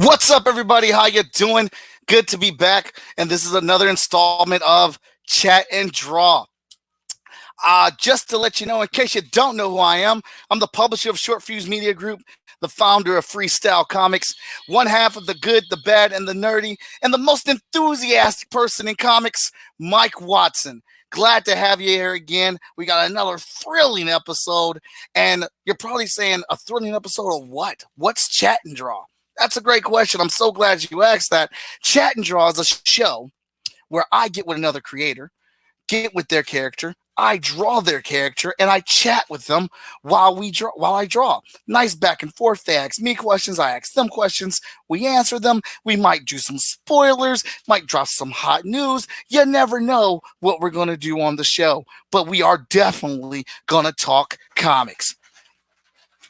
What's up, everybody? How you doing? Good to be back, and this is another installment of Chat and Draw. Just to let you know, in case you don't know who I am, I'm the publisher of Short Fuse Media Group, the founder of Freestyle Comics, one half of the good, the bad, and the nerdy, and the most enthusiastic person in comics, Mike Watson. Glad to have you here again. We got another thrilling episode, and you're probably saying, a thrilling episode of what? What's Chat and Draw? That's a great question. I'm so glad you asked that. Chat and Draw is a show where I get with another creator, get with their character, I draw their character, and I chat with them while I draw. Nice back and forth. They ask me questions, I ask them questions. We answer them. We might do some spoilers, might drop some hot news. You never know what we're going to do on the show, but we are definitely going to talk comics.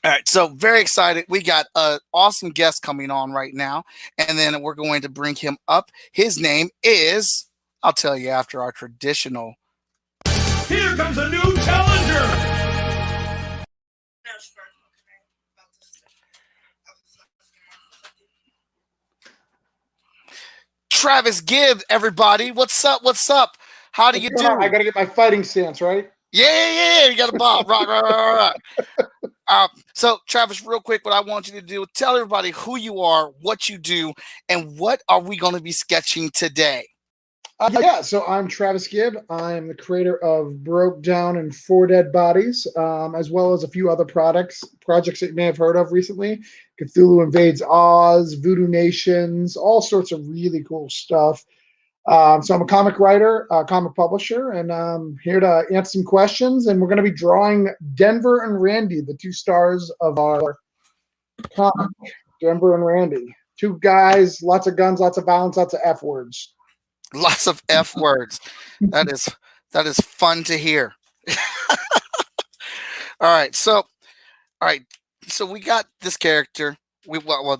All right, so very excited. We got an awesome guest coming on right now, and then we're going to bring him up. His name is, I'll tell you after our traditional. Here comes a new challenger! Travis Gibbs, everybody. What's up? What's up? How do you do? I gotta get my fighting stance, right? Yeah. You got a bob. Rock. So, Travis, real quick, what I want you to do, tell everybody who you are, what you do, and what are we going to be sketching today? So I'm Travis Gibb. I'm the creator of Broke Down and Four Dead Bodies, as well as a few other projects that you may have heard of recently. Cthulhu Invades Oz, Voodoo Nations, all sorts of really cool stuff. So I'm a comic writer, comic publisher, and I'm here to answer some questions. And we're going to be drawing Denver and Randy, the two stars of our comic, Denver and Randy. Two guys, lots of guns, lots of violence, lots of F words. Lots of F words. That is fun to hear. All right. So we got this character.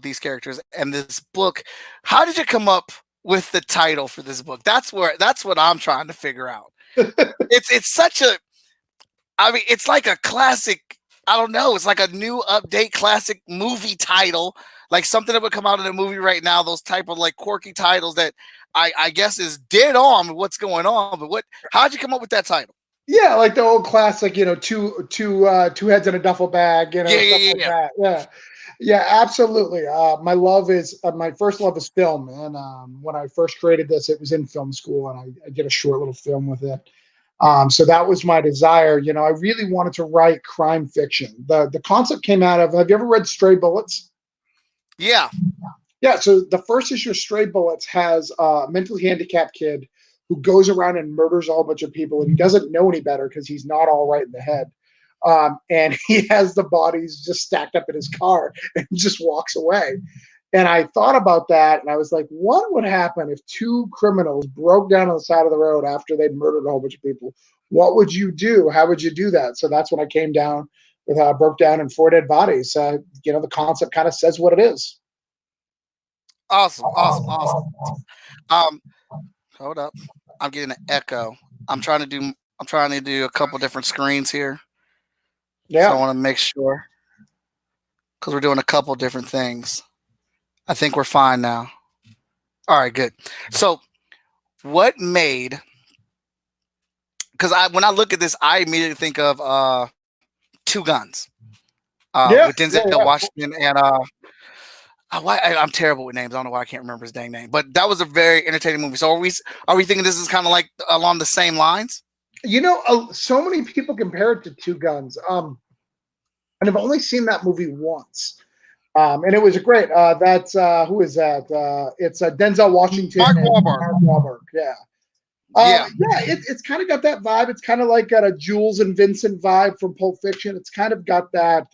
These characters and this book. How did you come up with the title for this book? That's what I'm trying to figure out. It's such a, I mean, it's like a classic. I don't know. It's like a new update classic movie title, like something that would come out in a movie right now. Those type of like quirky titles that I guess is dead on with what's going on. But how'd you come up with that title? Yeah, like the old classic, two heads in a duffel bag, Yeah, absolutely. My first love is film, and when I first created this, it was in film school, and I did a short little film with it. So that was my desire. I really wanted to write crime fiction. The concept came out of, have you ever read Stray Bullets? Yeah. Yeah, so the first issue of Stray Bullets has a mentally handicapped kid who goes around and murders a whole bunch of people, and he doesn't know any better because he's not all right in the head. And he has the bodies just stacked up in his car and just walks away. And I thought about that, and I was like, what would happen if two criminals broke down on the side of the road after they'd murdered a whole bunch of people? What would you do? How would you do that? So that's when I came down with Broke Down and Four Dead Bodies. The concept kind of says what it is. Awesome. Hold up. I'm getting an echo. I'm trying to do a couple different screens here. Yeah. So I want to make sure, because we're doing a couple different things. I think we're fine now. All right, good. So what made, because when I look at this, I immediately think of Two Guns. With Denzel Washington and I'm terrible with names. I don't know why I can't remember his dang name, but that was a very entertaining movie. So are we thinking this is kind of like along the same lines? So many people compare it to Two Guns. And I've only seen that movie once. And it was great. That's who is that? It's Denzel Washington. Mark Wahlberg. Mark Wahlberg. Yeah. It's kind of got that vibe. It's kind of like got a Jules and Vincent vibe from Pulp Fiction. It's kind of got that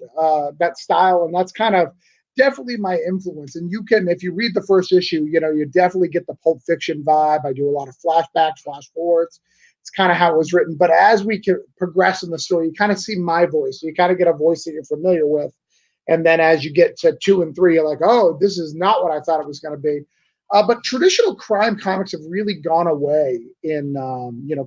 style, and that's kind of definitely my influence. And if you read the first issue, you definitely get the Pulp Fiction vibe. I do a lot of flashbacks, flash forwards. It's kind of how it was written. But as we progress in the story, you kind of see my voice. So you kind of get a voice that you're familiar with. And then as you get to 2 and 3, you're like, oh, this is not what I thought it was going to be. But traditional crime comics have really gone away in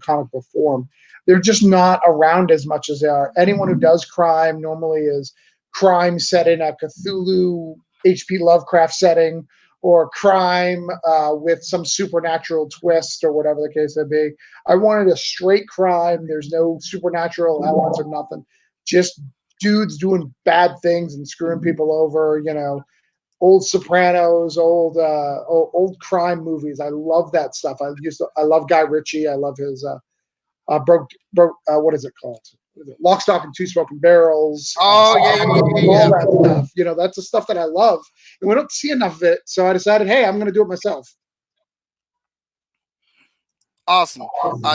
comic book form. They're just not around as much as they are. Anyone who does crime normally is crime set in a Cthulhu H.P. Lovecraft setting, or crime with some supernatural twist or whatever the case may be. I wanted a straight crime. There's no supernatural elements or nothing. Just dudes doing bad things and screwing people over. Old Sopranos, old crime movies. I love that stuff. I love Guy Ritchie. I love his what is it called? Lock, Stock, and Two Smoking Barrels. Oh yeah. All that stuff. That's the stuff that I love, and we don't see enough of it. So I decided, hey, I'm going to do it myself. Awesome.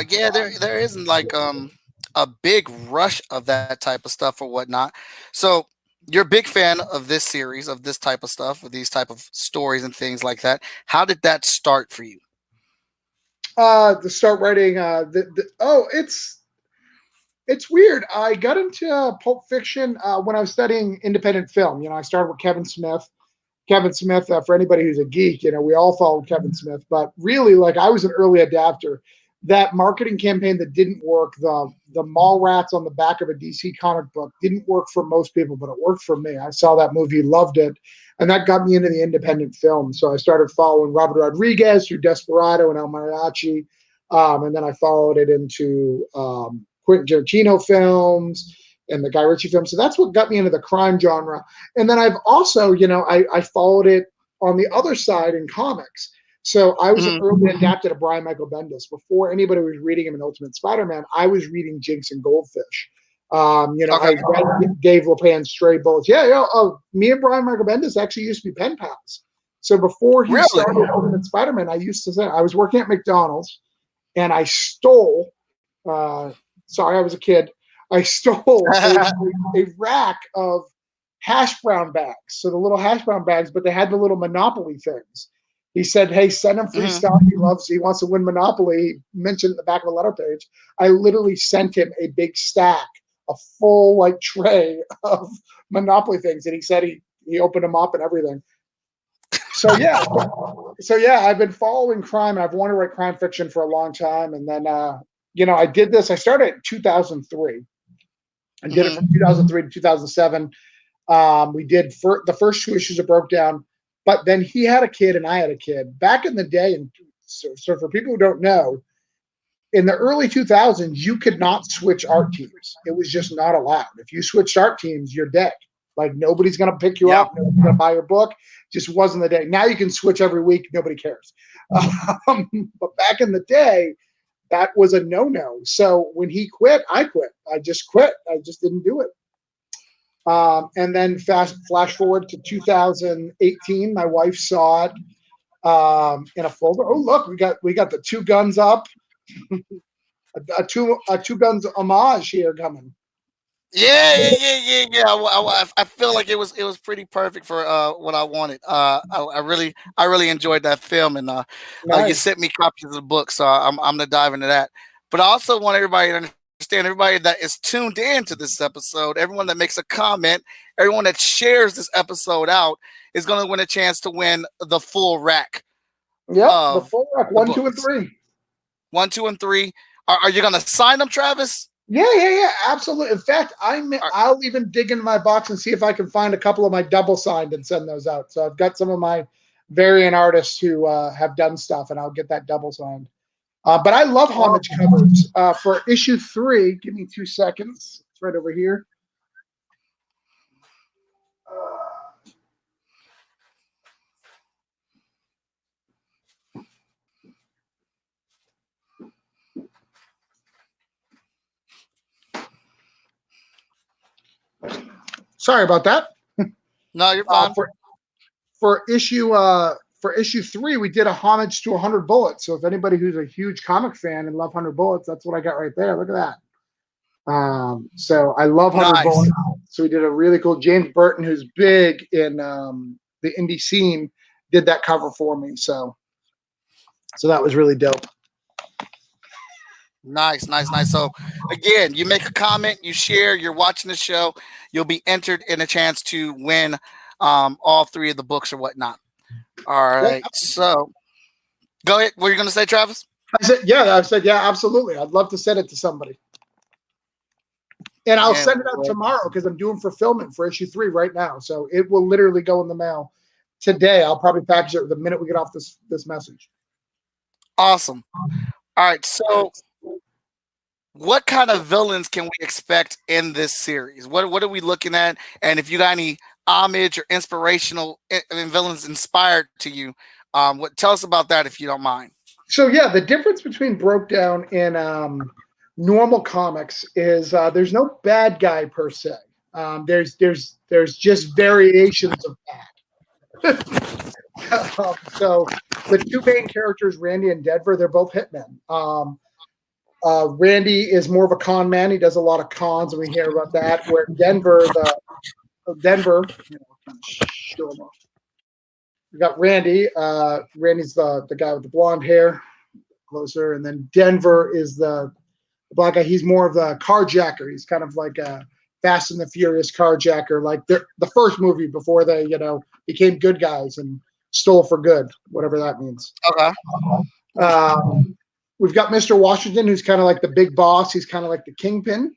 Yeah, there isn't like a big rush of that type of stuff or whatnot. So you're a big fan of this series, of this type of stuff, of these type of stories and things like that. How did that start for you? To start writing, it's weird. I got into Pulp Fiction when I was studying independent film. I started with Kevin Smith. Kevin Smith, for anybody who's a geek, we all followed Kevin Smith. But really, like, I was an early adapter. That marketing campaign that didn't work, the mall rats on the back of a DC comic book, didn't work for most people, but it worked for me. I saw that movie, loved it, and that got me into the independent film. So I started following Robert Rodriguez through Desperado and El Mariachi, and then I followed it into Quentin Tarantino films and the Guy Ritchie films. So that's what got me into the crime genre. And then I've also, I followed it on the other side in comics. So I was an early adapter to Brian Michael Bendis. Before anybody was reading him in Ultimate Spider-Man, I was reading Jinx and Goldfish. I read Dave Lopan's Stray Bullets. Me and Brian Michael Bendis actually used to be pen pals. So before he started Ultimate Spider-Man, I used to say, I was working at McDonald's and I stole, sorry, I was a kid. I stole a rack of hash brown bags. So the little hash brown bags, but they had the little Monopoly things. He said, hey, send him free stuff. He wants to win Monopoly. He mentioned in the back of the letter page. I literally sent him a big stack, a full like tray of Monopoly things. And he said he opened them up and everything. So yeah, I've been following crime and I've wanted to write crime fiction for a long time. And then, I did this. I started in 2003. I did it from 2003 to 2007. We did the first 2 issues of Broke Down. But then he had a kid and I had a kid. Back in the day, and so for people who don't know, in the early 2000s, you could not switch art teams. It was just not allowed. If you switched art teams, you're dead. Like, nobody's going to pick you up. Nobody's going to buy your book. Just wasn't the day. Now you can switch every week. Nobody cares. But back in the day, that was a no-no. So when he quit, I quit. I just quit. I just didn't do it. And then flash forward to 2018, my wife saw it in a folder. Oh, look, we got the Two Guns up, a two guns homage here coming. Yeah. I feel like it was pretty perfect for what I wanted. I really enjoyed that film, and Nice. you sent me copies of the book, so I'm gonna dive into that. But I also want everybody to understand, everybody that is tuned in to this episode, everyone that makes a comment, everyone that shares this episode out is going to win a chance to win the full rack. Yep, the full rack, 1, 2, and 3. 1, 2, and 3. Are you going to sign them, Travis? Yeah, absolutely. In fact, I'll even dig into my box and see if I can find a couple of my double signed and send those out. So I've got some of my variant artists who have done stuff, and I'll get that double signed. But I love homage covers. For issue 3, give me 2 seconds. It's right over here. Sorry about that. No, you're fine. For issue 3, we did a homage to 100 Bullets. So if anybody who's a huge comic fan and love 100 Bullets, that's what I got right there. Look at that. So I love 100 Bullets. So we did a really cool. James Burton, who's big in the indie scene, did that cover for me. So that was really dope. Nice. So again, you make a comment, you share, you're watching the show, you'll be entered in a chance to win all 3 of the books or whatnot. All right. So go ahead. What are you going to say, Travis? I said, yeah, absolutely. I'd love to send it to somebody. And I'll Yeah, send it out boy. tomorrow because I'm doing fulfillment for issue 3 right now. So it will literally go in the mail today. I'll probably package it the minute we get off this message. Awesome. All right, so what kind of villains can we expect in this series? What are we looking at? And if you got any homage or inspirational villains inspired to you, what tell us about that if you don't mind. So yeah, the difference between Broke Down and normal comics is there's no bad guy per se. There's just variations of bad. So the two main characters, Randy and Denver, they're both hitmen. Randy is more of a con man. He does a lot of cons, and we hear about that. Where Denver, show him off. We got Randy. Randy's the guy with the blonde hair, closer, and then Denver is the black guy. He's more of the carjacker. He's kind of like a Fast and the Furious carjacker, like the first movie before they, became good guys and stole for good, whatever that means. Okay. We've got Mr. Washington, who's kind of like the big boss. He's kind of like the kingpin.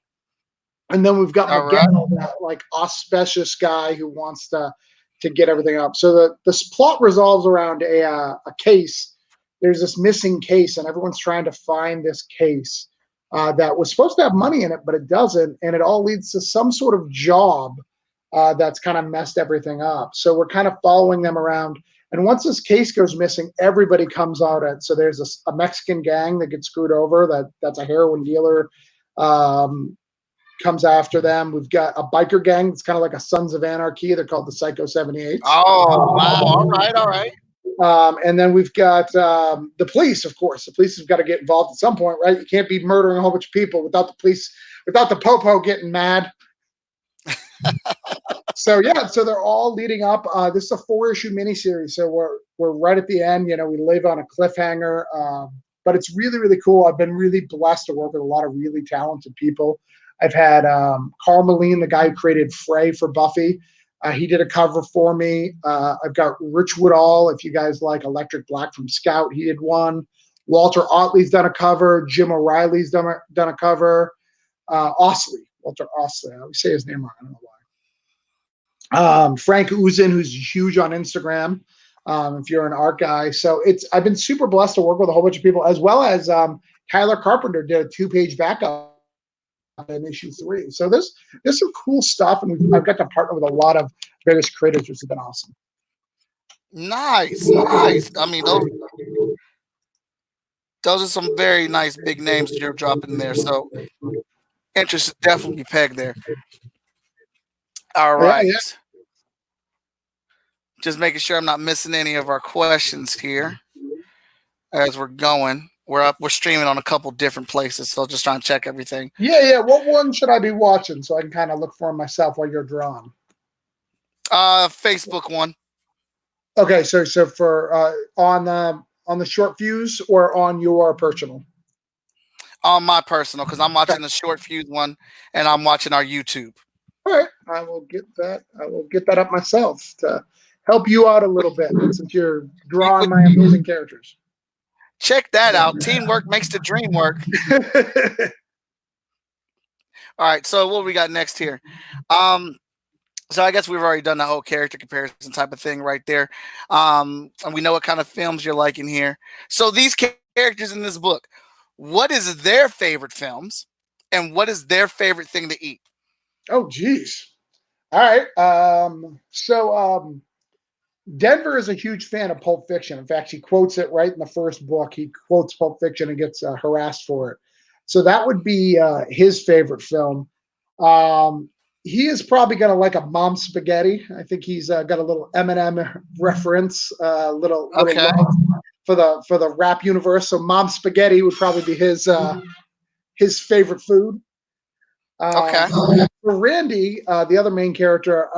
And then we've got Miguel, that like auspicious guy who wants to get everything up. So the plot resolves around a case. There's this missing case, and everyone's trying to find this case that was supposed to have money in it, but it doesn't. And it all leads to some sort of job that's kind of messed everything up. So we're kind of following them around. And once this case goes missing, everybody comes out at. So there's a Mexican gang that gets screwed over. That's a heroin dealer. Comes after them. We've got a biker gang. It's kind of like a Sons of Anarchy. They're called the Psycho 78. Oh, wow. All right. And then we've got the police, of course. The police have got to get involved at some point, right? You can't be murdering a whole bunch of people without the police, without the popo getting mad. So they're all leading up. This is a 4-issue miniseries, so we're right at the end. We live on a cliffhanger, but it's really, really cool. I've been really blessed to work with a lot of really talented people. I've had Carl Moline, the guy who created Frey for Buffy. He did a cover for me. I've got Rich Woodall, if you guys like Electric Black from Scout, he did one. Walter Otley's done a cover. Jim O'Reilly's done a cover. Walter Osley. I always say his name wrong. I don't know why. Frank Uzin, who's huge on Instagram, if you're an art guy. So I've been super blessed to work with a whole bunch of people, as well as Tyler Carpenter did a 2-page backup in issue 3. So there's some cool stuff, and I've got to partner with a lot of various creators, which has been awesome. Nice. I mean, those are some very nice big names that you're dropping there. So interest is definitely pegged there. All right. Yeah. Just making sure I'm not missing any of our questions here as we're going. We're streaming on a couple different places, so just trying to check everything. Yeah. What one should I be watching so I can kind of look for myself while you're drawing? Facebook one. Okay, so for on the short fuse or on your personal? On my personal, because I'm watching the short fuse one and I'm watching our YouTube. All right, I will get that up myself to help you out a little bit since you're drawing my amazing characters. Check that out. Teamwork makes the dream work. All right, so what we got next here? So I guess we've already done the whole character comparison type of thing right there. And we know what kind of films you're liking here. So these characters in this book, what is their favorite films and what is their favorite thing to eat? Oh, geez. All right. Denver is a huge fan of Pulp Fiction. In fact, he quotes it right in the first book. He quotes Pulp Fiction and gets harassed for it. So that would be his favorite film. He is probably going to like a Mom Spaghetti. I think he's got a little Eminem reference, little for the rap universe. So Mom Spaghetti would probably be his favorite food. For Randy, the other main character,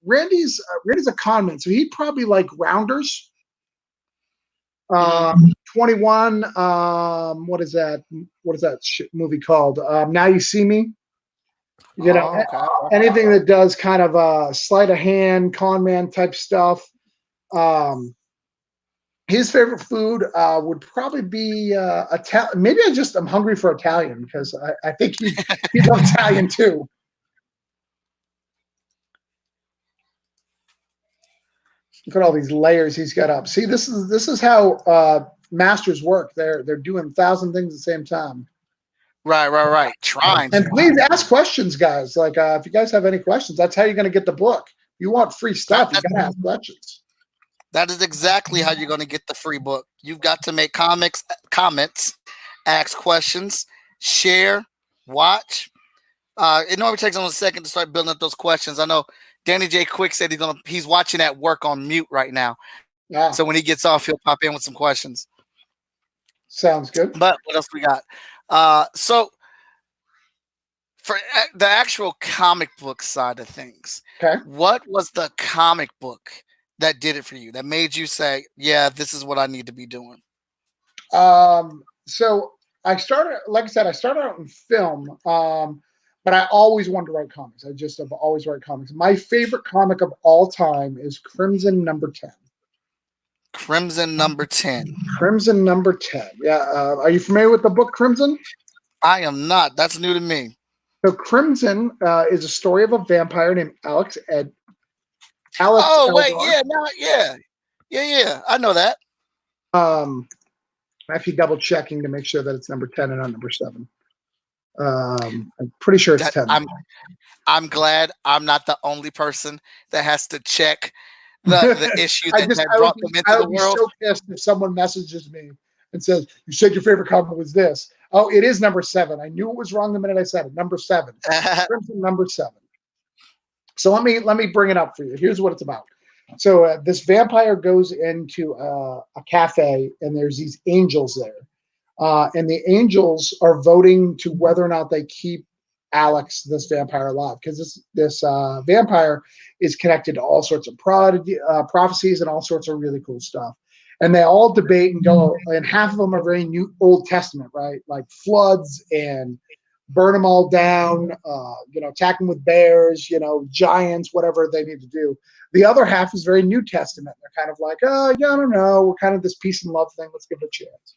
Randy's a con man, so he'd probably like Rounders. 21. What is that? What is that movie called? Now You See Me. Anything that does kind of sleight of hand, con man type stuff. His favorite food would probably be Italian. Maybe I'm hungry for Italian because I think he'd love Italian too. Look at all these layers he's got up. See, this is how masters work. They're doing 1,000 things at the same time. Right. Trying And to. please ask questions, guys. Like if you guys have any questions, that's how you're going to get the book. You want free stuff, you got to ask questions. That is exactly how you're going to get the free book. You've got to make comments, ask questions, share, watch. It normally takes them a second to start building up those questions. I know Danny J. Quick said he's watching at work on mute right now. Yeah. So when he gets off, he'll pop in with some questions. Sounds good. But what else we got? So for the actual comic book side of things, okay, what was the comic book that did it for you, that made you say, yeah, this is what I need to be doing? So I started, like I said, out in film, but I always wanted to write comics. I just have always write comics. My favorite comic of all time is Crimson number 10. Crimson number 10. Crimson number 10. Yeah. Are you familiar with the book Crimson? I am not. That's new to me. So Crimson is a story of a vampire named Alex. Oh, Eldar. wait. Yeah. I know that. I'm actually double checking to make sure that it's number 10 and not number 7. I'm pretty sure it's 10. I'm glad I'm not the only person that has to check the issue that brought them into the world. I would be so pissed if someone messages me and says, you said your favorite comic was this. Oh, it is number 7. I knew it was wrong the minute I said it. Number 7. Crimson number 7. So let me bring it up for you. Here's what it's about. So this vampire goes into a cafe, and there's these angels there. And the angels are voting to whether or not they keep Alex, this vampire, alive, because this vampire is connected to all sorts of prophecies and all sorts of really cool stuff. And they all debate and go, and half of them are very new Old Testament, right? Like floods and burn them all down, attack them with bears, giants, whatever they need to do. The other half is very New Testament. They're kind of like, oh, yeah, I don't know. We're kind of this peace and love thing. Let's give it a chance.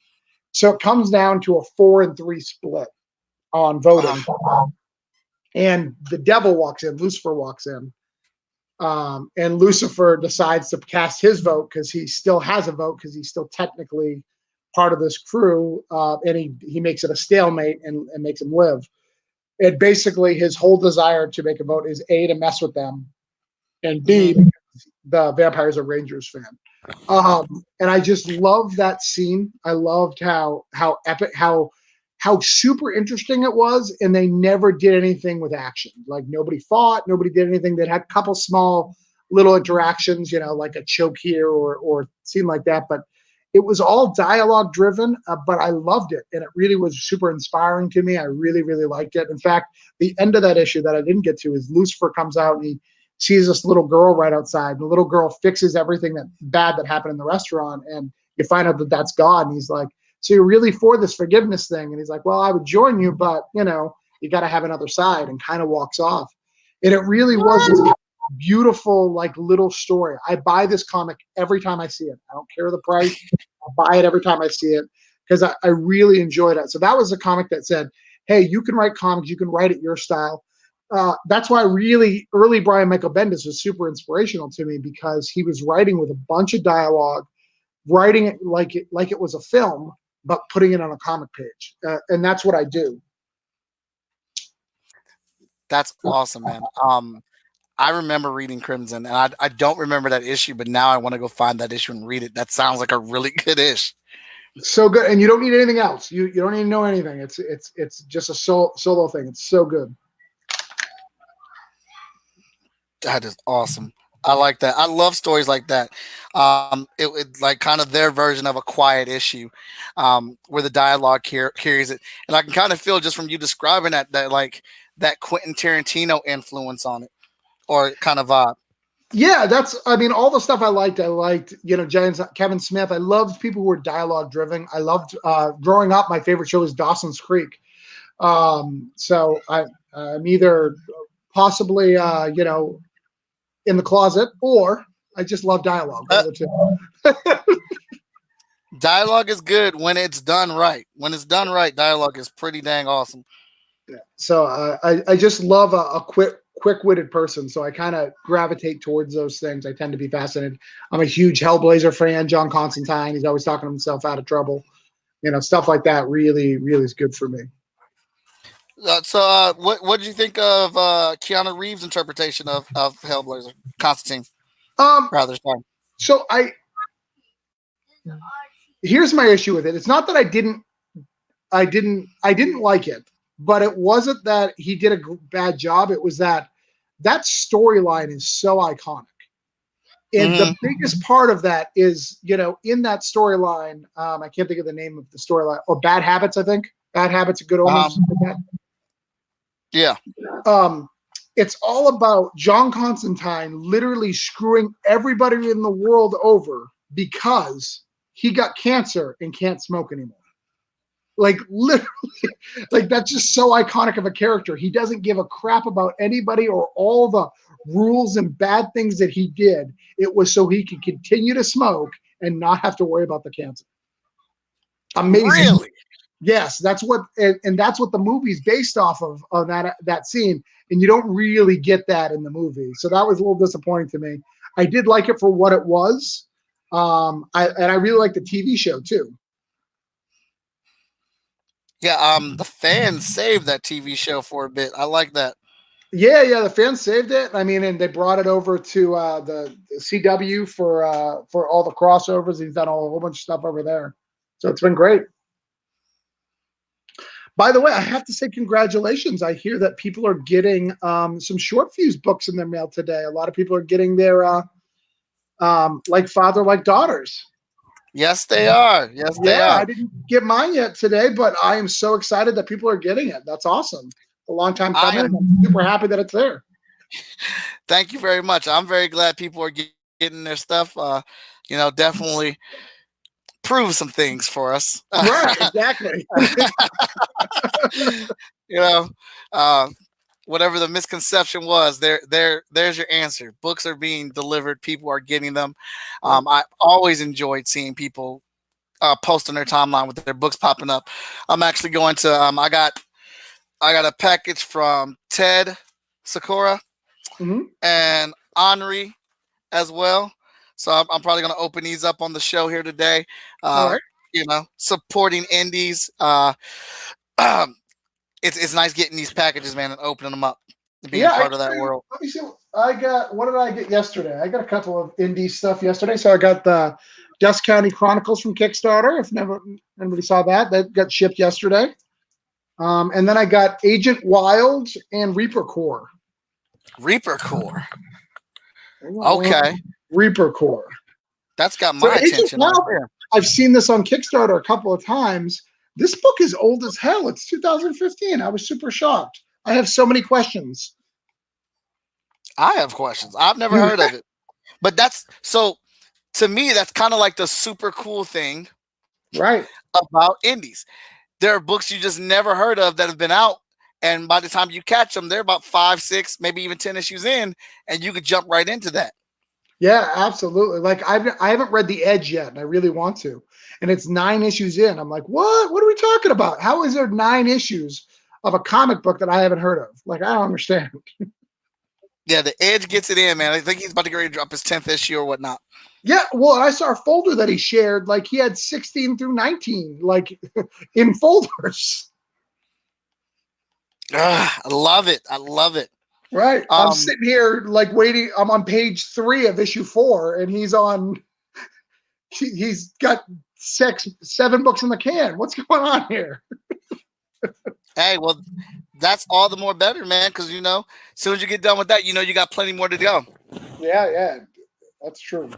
So it comes down to a 4-3 split on voting. And the devil walks in, Lucifer walks in. And Lucifer decides to cast his vote because he still has a vote because he's still technically part of this crew. And he makes it a stalemate and makes him live. And basically his whole desire to make a vote is A, to mess with them, and B, the vampire's a Rangers fan. And I just loved that scene. I loved how epic, how super interesting it was, and they never did anything with action. Like nobody fought, nobody did anything. They had a couple small little interactions, like a choke here or scene like that, but it was all dialogue driven, but I loved it, and it really was super inspiring to me. I really, really liked it. In fact, the end of that issue that I didn't get to is Lucifer comes out and he sees this little girl right outside. And the little girl fixes everything bad that happened in the restaurant, and you find out that that's God. And he's like, so you're really for this forgiveness thing? And he's like, well, I would join you, but, you got to have another side, and kind of walks off. And it really was this beautiful, like, little story. I buy this comic every time I see it. I don't care the price. I buy it every time I see it because I really enjoyed it. So that was a comic that said, hey, you can write comics. You can write it your style. That's why really early Brian Michael Bendis was super inspirational to me, because he was writing with a bunch of dialogue, writing it like it was a film, but putting it on a comic page. And that's what I do. That's awesome, man. I remember reading Crimson, and I don't remember that issue, but now I want to go find that issue and read it. That sounds like a really good issue. So good, and you don't need anything else. You don't need to know anything. It's just a solo thing. It's so good. That is awesome. I like that. I love stories like that. It like kind of their version of a quiet issue, where the dialogue carries it, and I can kind of feel just from you describing that like that Quentin Tarantino influence on it, or kind of yeah, all the stuff I liked, James, Kevin Smith. I loved people who were dialogue driven. I loved growing up, my favorite show was Dawson's Creek. So I'm either possibly in the closet, or I just love dialogue. Dialogue is good when it's done right. When it's done right, dialogue is pretty dang awesome. Yeah. So I just love a quick-witted person. So I kind of gravitate towards those things. I tend to be fascinated. I'm a huge Hellblazer fan. John Constantine. He's always talking himself out of trouble. Stuff like that really, really is good for me. What did you think of Keanu Reeves' interpretation of Hellblazer, Constantine? Rather, sorry. So here's my issue with it. It's not that I didn't like it, but it wasn't that he did a bad job. It was that storyline is so iconic. And the biggest part of that is, in that storyline, I can't think of the name of the storyline, or Bad Habits, I think. Bad Habits, a Good Omens. Yeah. It's all about John Constantine literally screwing everybody in the world over because he got cancer and can't smoke anymore. Like, literally, like, that's just so iconic of a character. He doesn't give a crap about anybody or all the rules and bad things that he did. It was so he could continue to smoke and not have to worry about the cancer. Amazing. Really? Yes, that's what, and that's what the movie's based off of that scene. And you don't really get that in the movie, so that was a little disappointing to me. I did like it for what it was, I really like the TV show too. Yeah, the fans saved that TV show for a bit. I like that. Yeah, the fans saved it. I mean, and they brought it over to the CW for all the crossovers. He's done a whole bunch of stuff over there, so it's been great. By the way, I have to say congratulations. I hear that people are getting some short fuse books in their mail today. A lot of people are getting their Like Father, Like Daughters. Yes, they are. Yes, they are. I didn't get mine yet today, but I am so excited that people are getting it. That's awesome. A long time coming. I'm super happy that it's there. Thank you very much. I'm very glad people are getting their stuff. Definitely prove some things for us. Right, exactly. Whatever the misconception was, there's your answer. Books are being delivered. People are getting them. I always enjoyed seeing people post on their timeline with their books popping up. I'm actually going to. I got a package from Ted Sakura and Henri as well. So I'm probably going to open these up on the show here today. All right. Supporting indies. It's nice getting these packages, man, and opening them up and being part of that world. Let me see. What did I get yesterday? I got a couple of indie stuff yesterday. So I got the Dust County Chronicles from Kickstarter. If anybody saw that got shipped yesterday. And then I got Agent Wild and Reaper Core. Reaper Core. Okay. Reaper Core. That's got my attention. I've seen this on Kickstarter a couple of times. This book is old as hell. It's 2015. I was super shocked. I have so many questions. I have questions. I've never heard of it. But to me, that's kind of like the super cool thing about indies. There are books you just never heard of that have been out. And by the time you catch them, they're about 5, 6, maybe even 10 issues in, and you could jump right into that. Yeah, absolutely. Like I haven't read The Edge yet, and I really want to. And it's 9 issues in. I'm like, what? What are we talking about? How is there 9 issues of a comic book that I haven't heard of? Like, I don't understand. Yeah, The Edge gets it in, man. I think he's about to get ready to drop his 10th issue or whatnot. Yeah, well, I saw a folder that he shared. Like, he had 16 through 19, like, in folders. I love it. I love it. Right. I'm sitting here, like, waiting. I'm on page 3 of issue 4, and he's got 7 books in the can. What's going on here? Hey, well, that's all the more better, man, because, as soon as you get done with that, you got plenty more to go. Yeah, that's true.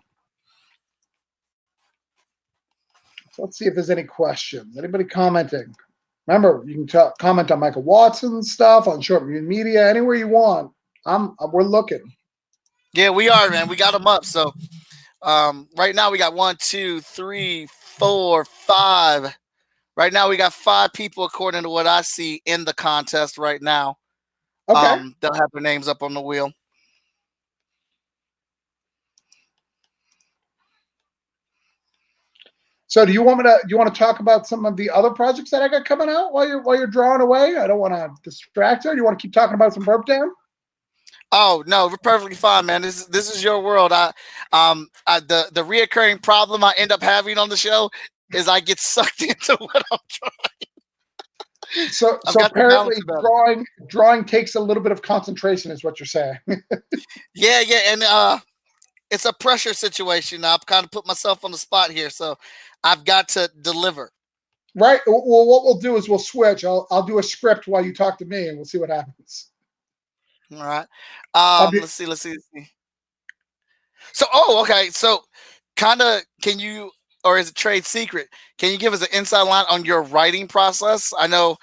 So let's see if there's any questions. Anybody commenting? Remember, you can comment on Michael Watson's stuff, on Short View Media, anywhere you want. We're looking. Yeah, we are, man. We got them up. So right now we got 1, 2, 3, 4, 5. Right now we got 5 people, according to what I see, in the contest right now. Okay. They'll have their names up on the wheel. So do you want to talk about some of the other projects that I got coming out while you're drawing away? I don't want to distract you. Do you want to keep talking about some Burp Down? Oh no, we're perfectly fine, man. This is your world. The reoccurring problem I end up having on the show is I get sucked into what I'm trying. So I've so got to balance apparently it out. drawing takes a little bit of concentration, is what you're saying. Yeah, yeah, and it's a pressure situation. I've kind of put myself on the spot here, so I've got to deliver. Right. Well, what we'll do is we'll switch. I'll do a script while you talk to me, and we'll see what happens. All right. I'll be, Let's see. So, okay. So, kind of, can you, or is it trade secret? Can you give us an inside line on your writing process? I know.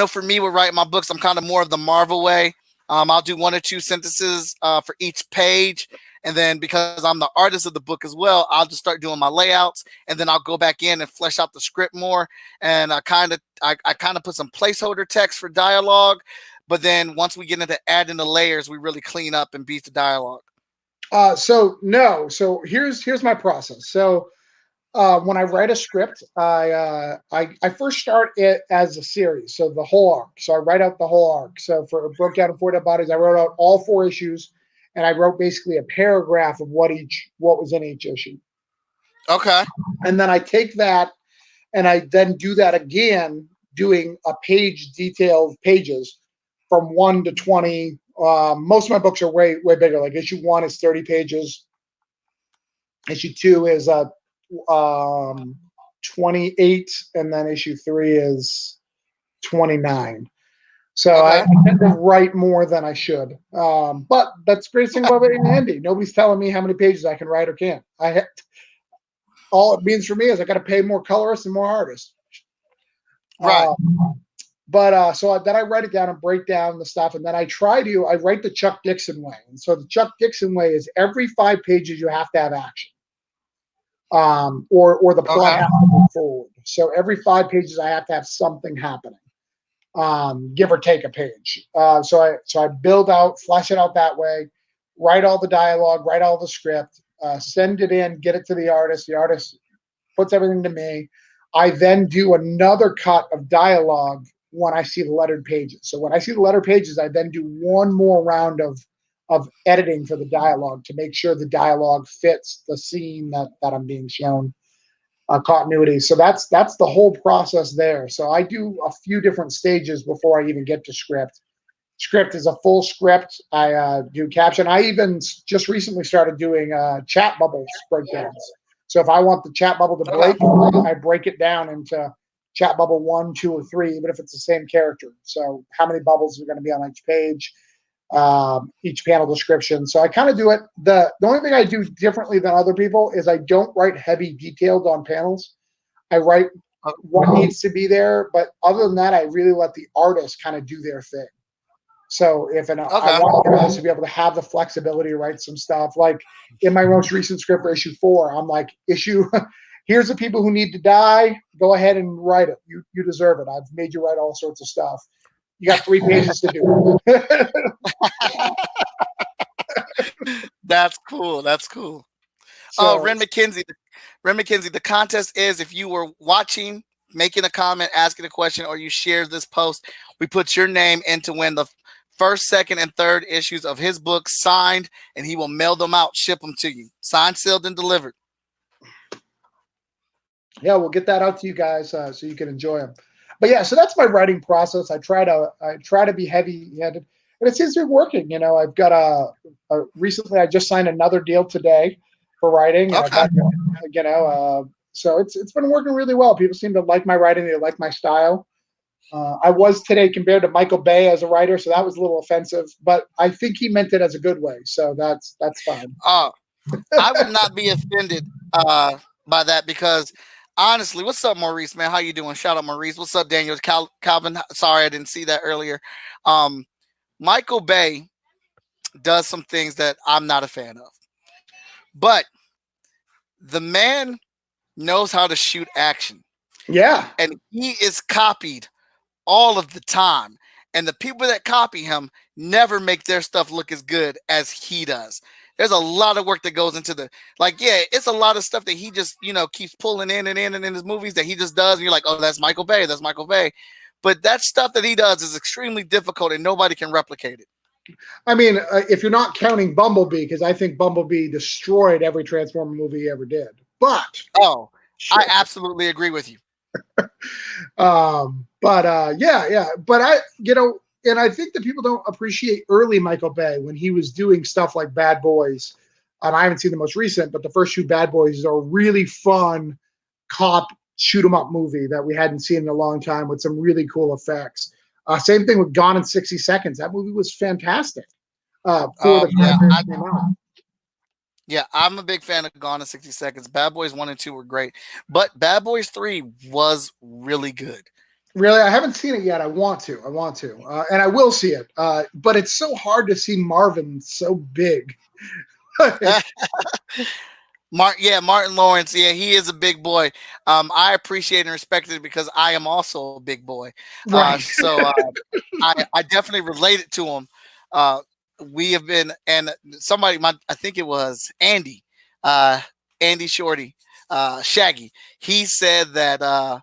For me, with writing my books, I'm kind of more of the Marvel way. I'll do one or two sentences for each page, and then because I'm the artist of the book as well, I'll just start doing my layouts, and then I'll go back in and flesh out the script more. And I kind of put some placeholder text for dialogue, but then once we get into adding the layers, we really clean up and beat the dialogue. so no. So here's my process. So when I write a script, I first start it as a series, so the whole arc. So I write out the whole arc. So for Broke Down in Four Dead Bodies, I wrote out all 4 issues, and I wrote basically a paragraph of what was in each issue. Okay. And then I take that and I then do that again, doing a page detailed pages from 1 to 20. Most of my books are way bigger. Like issue 1 is 30 pages. Issue 2 is 28, and then issue 3 is 29. So I Okay. tend to write more than I should. But that's the greatest thing about being indie. Nobody's telling me how many pages I can write or can't. All it means for me is I got to pay more colorists and more artists. Right. But so then I write it down and break down the stuff, and then I write the Chuck Dixon way. And so the Chuck Dixon way is every 5 pages you have to have action, or the plot Okay. has to move forward. So every 5 pages I have to have something happening, give or take a page. So I build out, flesh it out that way, write all the dialogue, write all the script, send it in, get it to the artist. The artist puts everything to me. I then do another cut of dialogue when I see the lettered pages. So when I see the lettered pages, I then do one more round of editing for the dialogue to make sure the dialogue fits the scene that I'm being shown, continuity. So that's the whole process there. So I do a few different stages before I even get to script. Script is a full script. I do caption. I even just recently started doing chat bubbles breakdowns. So if I want the chat bubble to break, I break it down into chat bubble 1, 2, or 3, even if it's the same character. So how many bubbles are going to be on each page, each panel description. So I kind of do it. The only thing I do differently than other people is I don't write heavy detailed on panels. I write what needs to be there, but other than that, I really let the artist kind of do their thing. So I Okay. want the artist to be able to have the flexibility to write some stuff. Like in my most recent script for issue 4, I'm like, here's the people who need to die. Go ahead and write it. You deserve it. I've made you write all sorts of stuff. You got 3 pages to do it. That's cool. That's cool. Oh, So Ren McKenzie. Ren McKenzie, the contest is if you were watching, making a comment, asking a question, or you shared this post, we put your name in to win the first, second, and third issues of his book signed, and he will mail them out, ship them to you. Signed, sealed, and delivered. yeah, we'll get that out to you guys so you can enjoy them. But yeah, so that's my writing process. I try to be heavy-handed, and it seems to be working. I've got recently I just signed another deal today for writing, and I've Okay. had so it's been working really well. People seem to like my writing. They like my style. I was today compared to Michael Bay as a writer, so that was a little offensive. But I think he meant it as a good way, so that's fine. I would not be offended by that because honestly, what's up, Maurice? Man, how you doing? Shout out, Maurice. What's up, Daniel? Calvin. Sorry, I didn't see that earlier. Um, Michael Bay does some things that I'm not a fan of, but the man knows how to shoot action, Yeah, and he is copied all of the time. And the people that copy him never make their stuff look as good as he does. There's a lot of work that goes into yeah, it's a lot of stuff that he just, keeps pulling in and in his movies that he just does. And you're like, oh, that's Michael Bay. That's Michael Bay. But that stuff that he does is extremely difficult and nobody can replicate it. I mean, if you're not counting Bumblebee, because I think Bumblebee destroyed every Transformer movie he ever did. But I absolutely agree with you. Yeah. But and I think that people don't appreciate early Michael Bay when he was doing stuff like Bad Boys. I haven't seen the most recent, but the first two Bad Boys are a really fun cop shoot 'em up movie that we hadn't seen in a long time with some really cool effects. Same thing with Gone in 60 Seconds. That movie was fantastic. Yeah, I'm a big fan of Gone in 60 Seconds. Bad Boys 1 and 2 were great, but Bad Boys 3 was really good. Really, I haven't seen it yet. I want to, and I will see it. But it's so hard to see Marvin so big. Martin Lawrence. Yeah, he is a big boy. I appreciate and respect it because I am also a big boy. Right. I definitely related to him. We have been, and somebody, I think it was Andy Shorty, Shaggy. He said that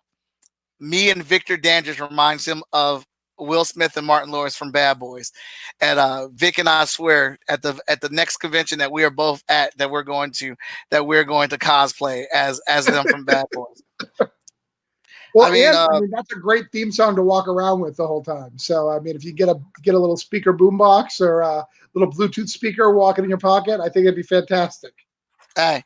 me and Victor Dandridge reminds him of Will Smith and Martin Lawrence from Bad Boys. And Vic and I swear at the next convention that we are both at, that we're going to cosplay as them from Bad Boys. Well, I mean, that's a great theme song to walk around with the whole time. So, I mean, if you get a little speaker boombox or a little Bluetooth speaker walking in your pocket, I think it'd be fantastic. Hey,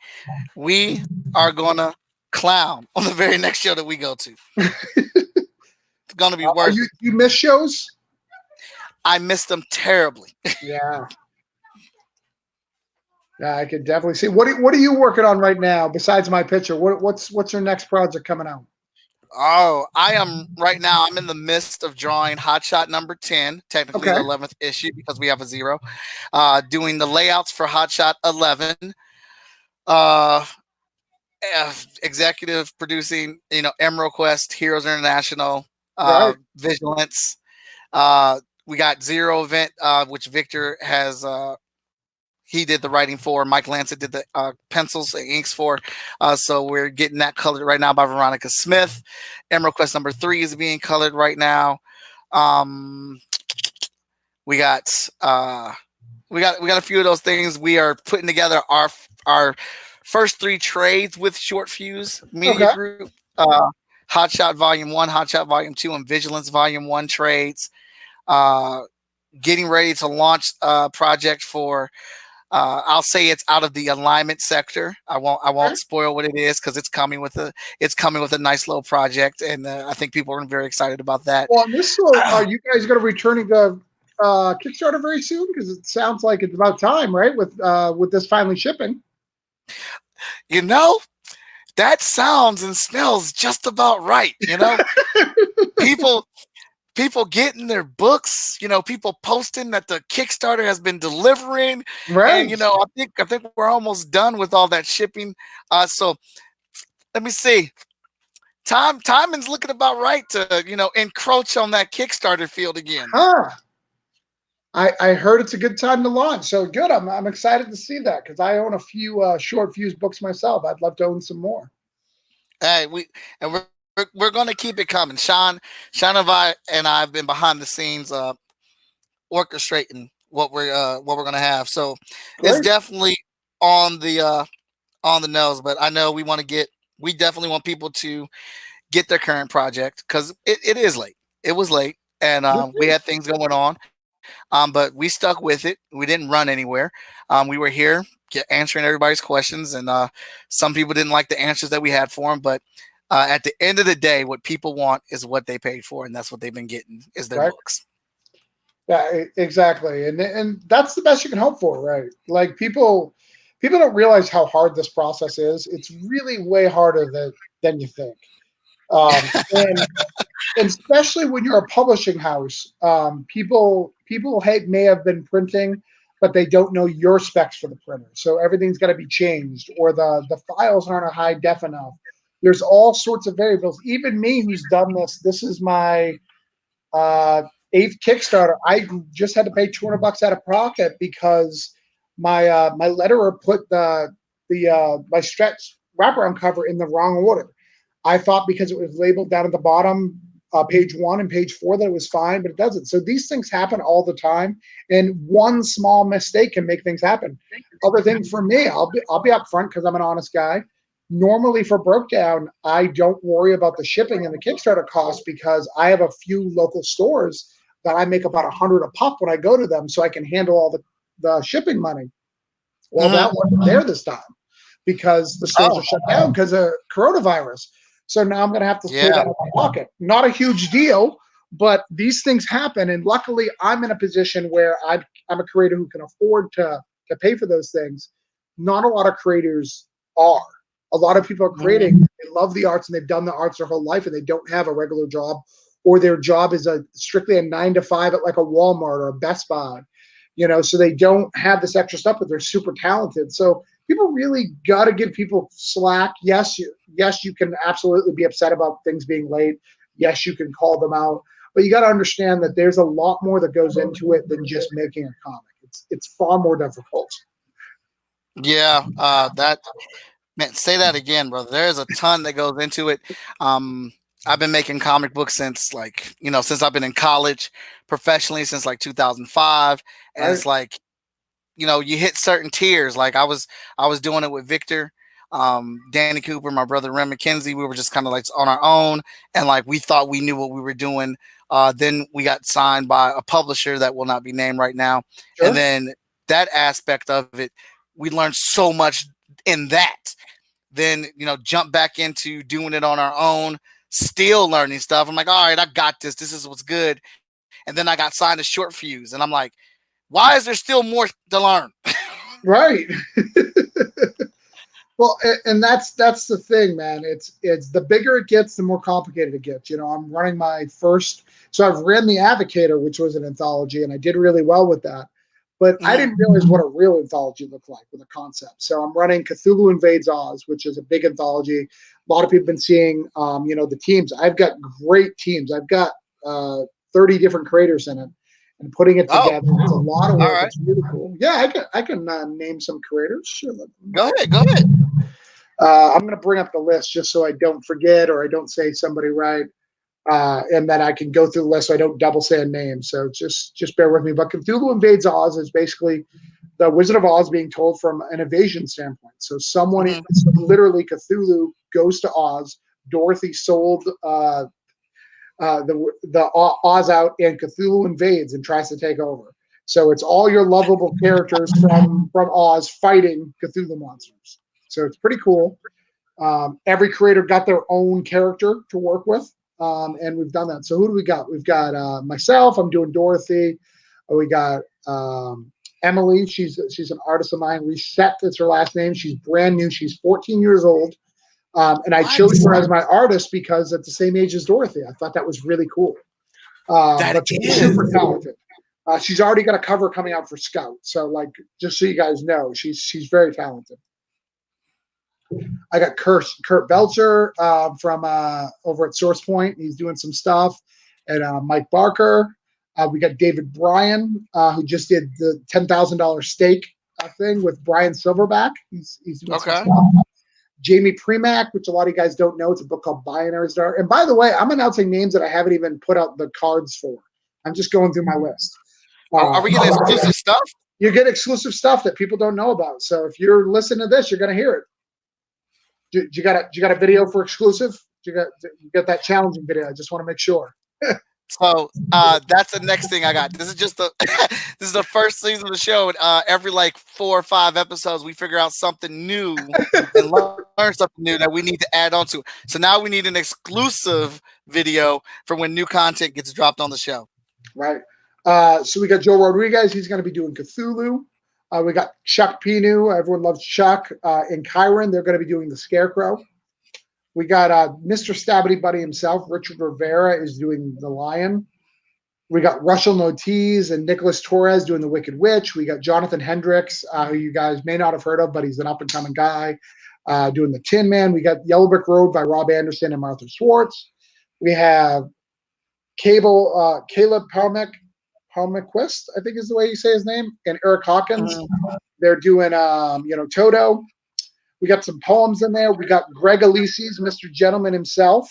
we are gonna clown on the very next show that we go to. It's gonna be worth it. You miss shows? I miss them terribly. Yeah. Yeah, I could definitely see. What are you working on right now besides my picture? What's your next project coming out? Oh, I am right now. I'm in the midst of drawing Hot Shot number 10, technically the 11th issue because we have a 0. Doing the layouts for Hot Shot 11. Executive producing, Emerald Quest, Heroes International, Vigilance. We got Zero Event, which Victor has. He did the writing for. Mike Lancet did the pencils and inks for. So we're getting that colored right now by Veronica Smith. Emerald Quest number 3 is being colored right now. We got a few of those things. We are putting together our first 3 trades with Short Fuse Media Group. Hot Shot Volume 1, Hot Shot Volume 2, and Vigilance Volume 1 trades. Getting ready to launch a project for. I'll say it's out of the alignment sector. I won't spoil what it is because it's coming with a nice little project, and I think people are very excited about that. Well, are you guys going to returning to Kickstarter very soon? Because it sounds like it's about time, right? With this finally shipping. That sounds and smells just about right. People getting their books, people posting that the Kickstarter has been delivering. Right. And, I think we're almost done with all that shipping. So let me see. Timing's looking about right to, encroach on that Kickstarter field again. I heard it's a good time to launch. So good. I'm excited to see that because I own a few Short Fuse books myself. I'd love to own some more. Hey, we're going to keep it coming. Sean and I have been behind the scenes orchestrating what we're going to have. So It's definitely on the nose, but I know we definitely want people to get their current project because it is late. It was late and we had things going on. But we stuck with it. We didn't run anywhere. We were here answering everybody's questions, and some people didn't like the answers that we had for them, but at the end of the day, what people want is what they paid for, and that's what they've been getting is their books. Yeah, exactly. And that's the best you can hope for, right? Like people don't realize how hard this process is. It's really way harder than you think. And especially when you're a publishing house, people may have been printing, but they don't know your specs for the printer. So everything's got to be changed, or the files aren't a high def enough. There's all sorts of variables. Even me, who's done this is my 8th Kickstarter. I just had to pay $200 out of pocket because my letterer put my stretch wraparound cover in the wrong order. I thought because it was labeled down at the bottom, page 1 and page 4, that it was fine, but it doesn't. So these things happen all the time, and one small mistake can make things happen. Other thing for me, I'll be upfront because I'm an honest guy. Normally for Brokedown, I don't worry about the shipping and the Kickstarter cost because I have a few local stores that I make about $100 a pop when I go to them, so I can handle all the shipping money. Well, that wasn't there this time because the stores are shut down because of coronavirus. So now I'm going to have to pay that out of my pocket. Not a huge deal, but these things happen. And luckily, I'm in a position where I'm a creator who can afford to pay for those things. Not a lot of creators are. A lot of people are creating. They love the arts and they've done the arts their whole life and they don't have a regular job, or their job is strictly a 9 to 5 at like a Walmart or a Best Buy. So they don't have this extra stuff, but they're super talented. So people really got to give people slack. Yes, you can absolutely be upset about things being late. Yes, you can call them out, but you got to understand that there's a lot more that goes into it than just making a comic. It's far more difficult. Yeah, man, say that again, brother. There's a ton that goes into it. I've been making comic books since since I've been in college professionally since like 2005, and Right. it's like you hit certain tiers. Like I was doing it with Victor, Danny Cooper, my brother Rem McKenzie. We were just kind of like on our own, and like we thought we knew what we were doing. Then we got signed by a publisher that will not be named right now, Sure. and then that aspect of it, we learned so much in that. Then jump back into doing it on our own, still learning stuff. I'm like, all right, I got this. This is what's good. And then I got signed to Short Fuse, and I'm like, why is there still more to learn? Right. Well, and that's the thing, man. It's the bigger it gets, the more complicated it gets. I'm running my first, so I've ran The Advocator, which was an anthology, and I did really well with that. But I didn't realize what a real anthology looked like with a concept. So I'm running Cthulhu Invades Oz, which is a big anthology. A lot of people have been seeing, the teams. I've got great teams. I've got 30 different creators in it, and putting it together. It's a lot of work. Right. It's really cool. Yeah, I can name some creators. Sure. Go ahead. I'm going to bring up the list just so I don't forget or I don't say somebody right. And then I can go through the list so I don't double say a name. So just bear with me. But Cthulhu Invades Oz is basically the Wizard of Oz being told from an evasion standpoint. So someone, literally Cthulhu goes to Oz. Dorothy sold the Oz out, and Cthulhu invades and tries to take over. So it's all your lovable characters from Oz fighting Cthulhu monsters. So it's pretty cool. Every creator got their own character to work with. And we've done that. So who do we got? We've got myself. I'm doing Dorothy. We got Emily. She's an artist of mine. Reset is her last name. She's brand new. She's 14 years old. And I chose her as my artist because at the same age as Dorothy. I thought that was really cool. But she's super talented. She's already got a cover coming out for Scout. So just so you guys know, she's very talented. I got Kurt Belcher from over at Source Point. He's doing some stuff. And Mike Barker. We got David Bryan, who just did the $10,000 stake thing with Brian Silverback. He's doing some stuff. Jamie Premack, which a lot of you guys don't know. It's a book called Binary Star. And by the way, I'm announcing names that I haven't even put out the cards for. I'm just going through my list. Are we getting exclusive stuff? You get exclusive stuff that people don't know about. So if you're listening to this, you're going to hear it. You got a video for exclusive? You got that challenging video. I just want to make sure. So that's the next thing I got. This is just this is the first season of the show. Every 4 or 5 episodes, we figure out something new and learn something new that we need to add on to. So now we need an exclusive video for when new content gets dropped on the show. Right. So we got Joe Rodriguez. He's going to be doing Cthulhu. We got Chuck Pinu. Everyone loves Chuck. In Chiron, they're going to be doing the Scarecrow. We got Mr. Stabity Buddy himself, Richard Rivera, is doing the Lion. We got Russell Notiz and Nicholas Torres doing the Wicked Witch. We got Jonathan Hendricks, who you guys may not have heard of, but he's an up-and-coming guy, doing the Tin Man. We got Yellow Brick Road by Rob Anderson and Martha Schwartz. We have Caleb Palmquist, I think is the way you say his name, and Eric Hawkins. They're doing, Toto. We got some poems in there. We got Greg Elise's Mr. Gentleman himself.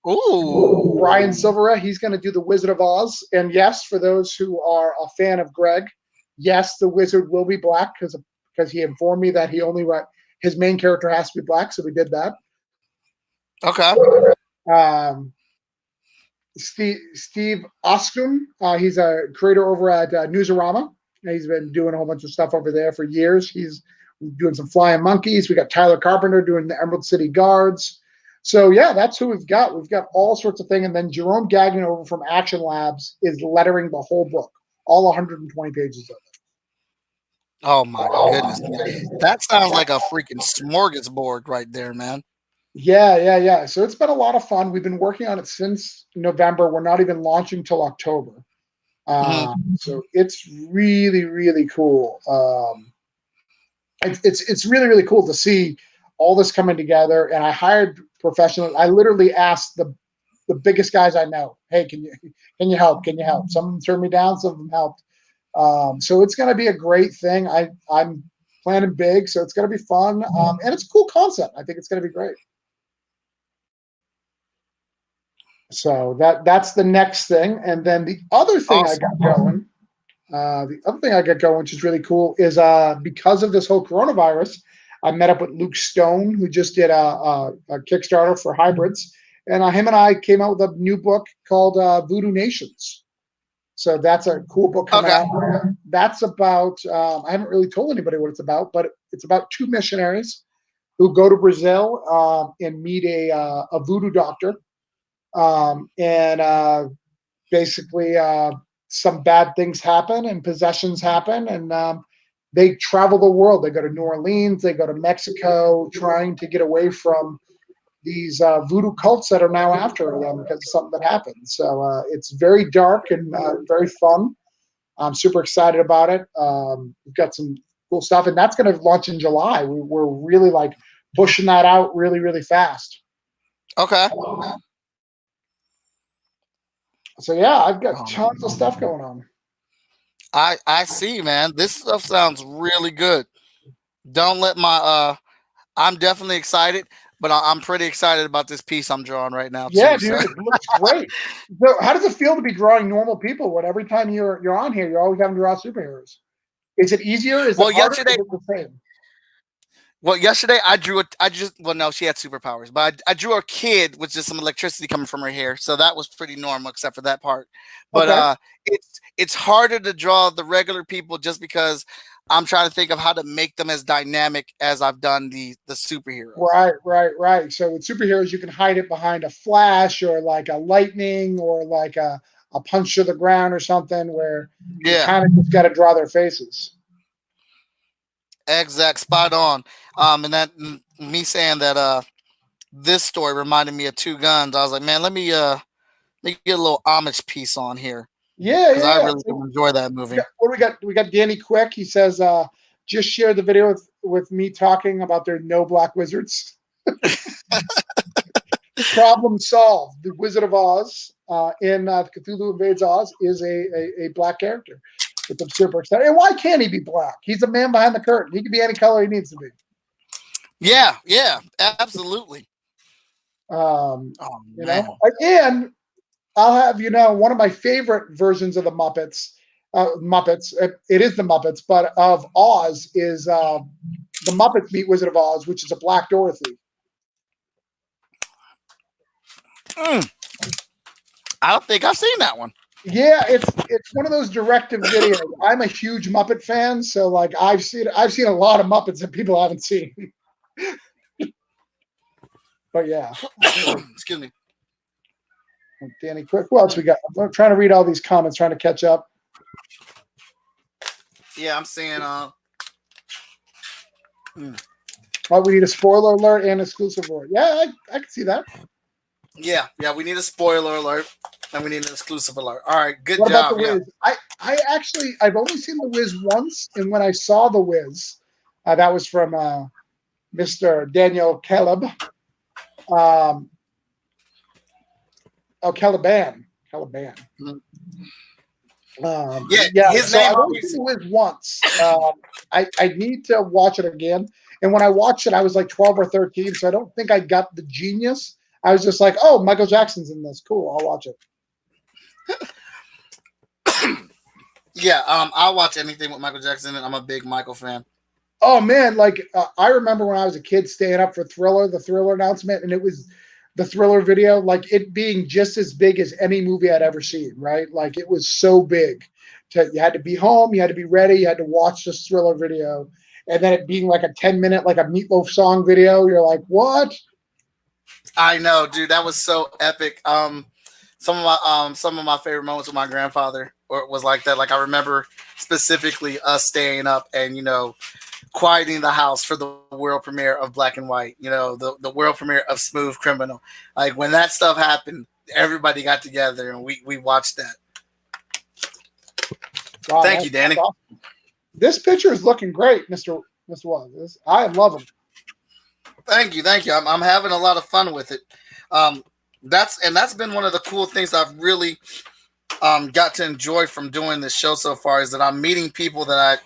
Ooh. Brian Silvera, he's going to do the Wizard of Oz. And yes, for those who are a fan of Greg, yes, the wizard will be black because he informed me that his main character has to be black, so we did that. Okay. Steve Oskun, he's a creator over at Newsarama. He's been doing a whole bunch of stuff over there for years. He's doing some Flying Monkeys. We got Tyler Carpenter doing the Emerald City Guards. So yeah, that's who we've got. We've got all sorts of things. And then Jerome Gagnon over from Action Labs is lettering the whole book, all 120 pages of it. Oh my goodness. That sounds like a freaking smorgasbord right there, man. Yeah. So it's been a lot of fun. We've been working on it since November. We're not even launching till October. So it's really, really cool. It's really, really cool to see all this coming together. And I hired professionals. I literally asked the biggest guys I know, hey, can you help? Can you help? Some of them turned me down, some of them helped. So it's going to be a great thing. I'm planning big, so it's going to be fun. And it's a cool concept. I think it's going to be great. So that's the next thing. And then the other thing I got going, which is really cool, is because of this whole coronavirus, I met up with Luke Stone, who just did a Kickstarter for hybrids. And him and I came out with a new book called Voodoo Nations. So that's a cool book coming out. That's about, I haven't really told anybody what it's about, but it's about two missionaries who go to Brazil and meet a voodoo doctor. Basically some bad things happen and possessions happen, and they travel the world. They go to New Orleans, they go to Mexico, trying to get away from these voodoo cults that are now after them because of something that happened. So it's very dark and very fun. I'm super excited about it. We've got some cool stuff, and that's going to launch in July. We're really like pushing that out really, really fast. Okay. So yeah, I've got tons of stuff going on. I see, man. This stuff sounds really good. Don't let my I'm definitely excited, but I'm pretty excited about this piece I'm drawing right now. Yeah, too, dude, so. it looks great. So how does it feel to be drawing normal people when every time you're on here, you're always having to draw superheroes? Is it easier? Is it harder? Yesterday, is it the same? Well, yesterday no, she had superpowers, but I drew a kid with just some electricity coming from her hair, so that was pretty normal except for that part. But it's harder to draw the regular people just because I'm trying to think of how to make them as dynamic as I've done the superheroes. Right. So with superheroes, you can hide it behind a flash or like a lightning or like a punch to the ground or something where you kind of just got to draw their faces. Exact, spot on. And that me saying that this story reminded me of Two Guns. I was like, man, let me get a little Amish piece on here. Yeah, because I really enjoy that movie. What do we got? We got Danny Quick. He says, just share the video with me talking about their no black wizards. Problem solved. The Wizard of Oz in Cthulhu Invades Oz is a black character. Which I'm super excited. And why can't he be black? He's a man behind the curtain. He can be any color he needs to be. Yeah, absolutely. And I'll have one of my favorite versions of the Muppets. It is the Muppets, but of Oz is the Muppets meet Wizard of Oz, which is a Black Dorothy. I don't think I've seen that one. Yeah, it's one of those directive videos. I'm a huge Muppet fan, so like I've seen a lot of Muppets that people haven't seen. But yeah. Excuse me. Danny Quick. What else we got? I'm trying to read all these comments, trying to catch up. Yeah, I'm seeing Oh, we need a spoiler alert and exclusive alert. Yeah, I can see that. Yeah, we need a spoiler alert and we need an exclusive alert. All right, good what job. About the Wiz? I've only seen the Wiz once, and when I saw the Wiz, that was from Mr. Daniel Caleb. Caliban. Yeah, his so name I've only always. seen Wiz once. I need to watch it again. And when I watched it, I was like 12 or 13, so I don't think I got the genius. I was just like, oh, Michael Jackson's in this. Cool, I'll watch it. Yeah, I'll watch anything with Michael Jackson, and I'm a big Michael fan. Oh man, like I remember when I was a kid staying up for Thriller, the Thriller announcement, and it was the Thriller video, like it being just as big as any movie I'd ever seen, right? Like it was so big. You had to be home, you had to be ready, you had to watch this Thriller video, and then it being like a 10-minute, like a Meatloaf song video, you're like, what? I know, dude, that was so epic. Some of my favorite moments with my grandfather was like that. Like I remember specifically us staying up and quieting the house for the world premiere of Black and White. The world premiere of Smooth Criminal. Like when that stuff happened, everybody got together and we watched that. Wow, Thank you, Danny. Awesome. This picture is looking great, Mr. Watt. I love him. Thank you. I'm having a lot of fun with it. That's been one of the cool things I've really got to enjoy from doing this show so far is that I'm meeting people that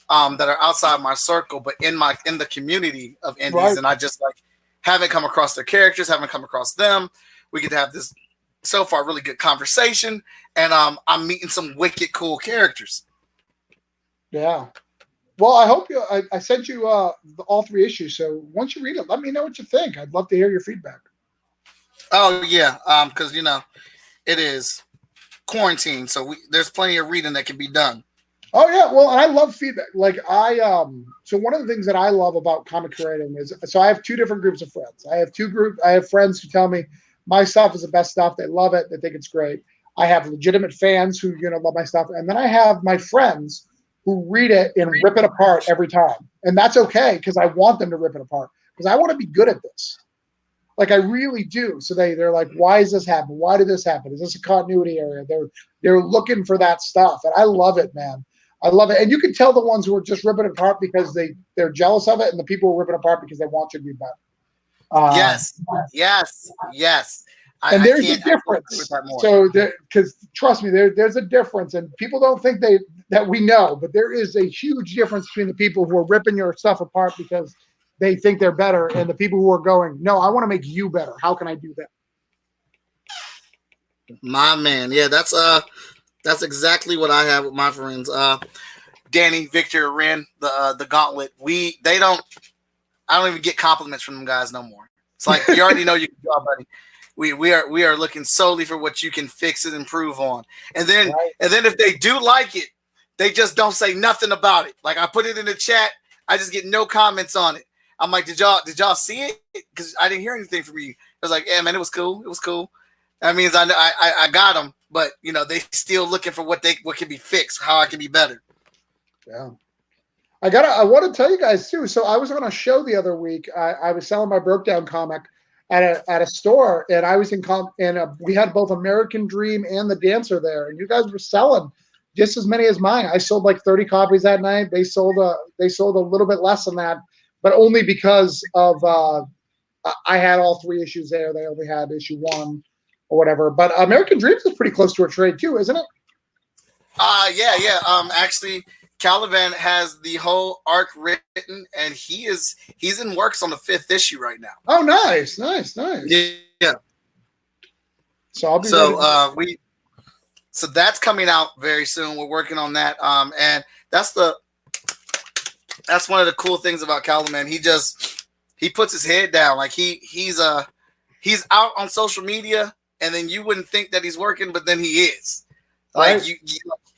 that are outside my circle, but in the community of indies, right. And I just like haven't come across their characters, haven't come across them. We get to have this so far really good conversation, and I'm meeting some wicked cool characters. Yeah. Well, I hope you. I sent you all 3 issues, so once you read it, let me know what you think. I'd love to hear your feedback. Oh yeah, because it is quarantine, so there's plenty of reading that can be done. Oh yeah, well, I love feedback. Like so one of the things that I love about comic creating is, so I have 2 different groups of friends. I have friends who tell me my stuff is the best stuff. They love it. They think it's great. I have legitimate fans who love my stuff, and then I have my friends who read it and rip it apart every time, and that's okay because I want them to rip it apart because I want to be good at this. Like I really do. So they're like, why is this happen? Why did this happen? Is this a continuity area? They're looking for that stuff, and I love it, man. I love it. And you can tell the ones who are just ripping it apart because they're jealous of it, and the people who are ripping it apart because they want you to be better. Yes. And there's a difference. So, because trust me, there's a difference, and people don't think that we know, but there is a huge difference between the people who are ripping your stuff apart because they think they're better, and the people who are going, no, I want to make you better. How can I do that? My man, yeah, that's exactly what I have with my friends. Danny, Victor, Ren, the Gauntlet. I don't even get compliments from them guys no more. It's like you already know you can draw, buddy. We are looking solely for what you can fix and improve on. And then if they do like it, they just don't say nothing about it. Like I put it in the chat, I just get no comments on it. I'm like, did y'all see it? Because I didn't hear anything from you. I was like, yeah, man, it was cool. It was cool. That means I got them, but they still looking for what can be fixed, how I can be better. Yeah. I want to tell you guys too. So I was on a show the other week. I was selling my Broke Down comic at a store, and I was we had both American Dream and The Dancer there, and you guys were selling just as many as mine. I sold like 30 copies that night. They sold a little bit less than that, but only because of I had all 3 issues there. They only had issue 1 or whatever. But American Dreams is pretty close to a trade too, isn't it? Yeah. Actually, Caliban has the whole arc written, and he's in works on the 5th issue right now. Oh, nice. Yeah. So I'll be so that's coming out very soon. We're working on that. And that's one of the cool things about Caliban. He puts his head down. Like he's out on social media, and then you wouldn't think that he's working, but then he is. Like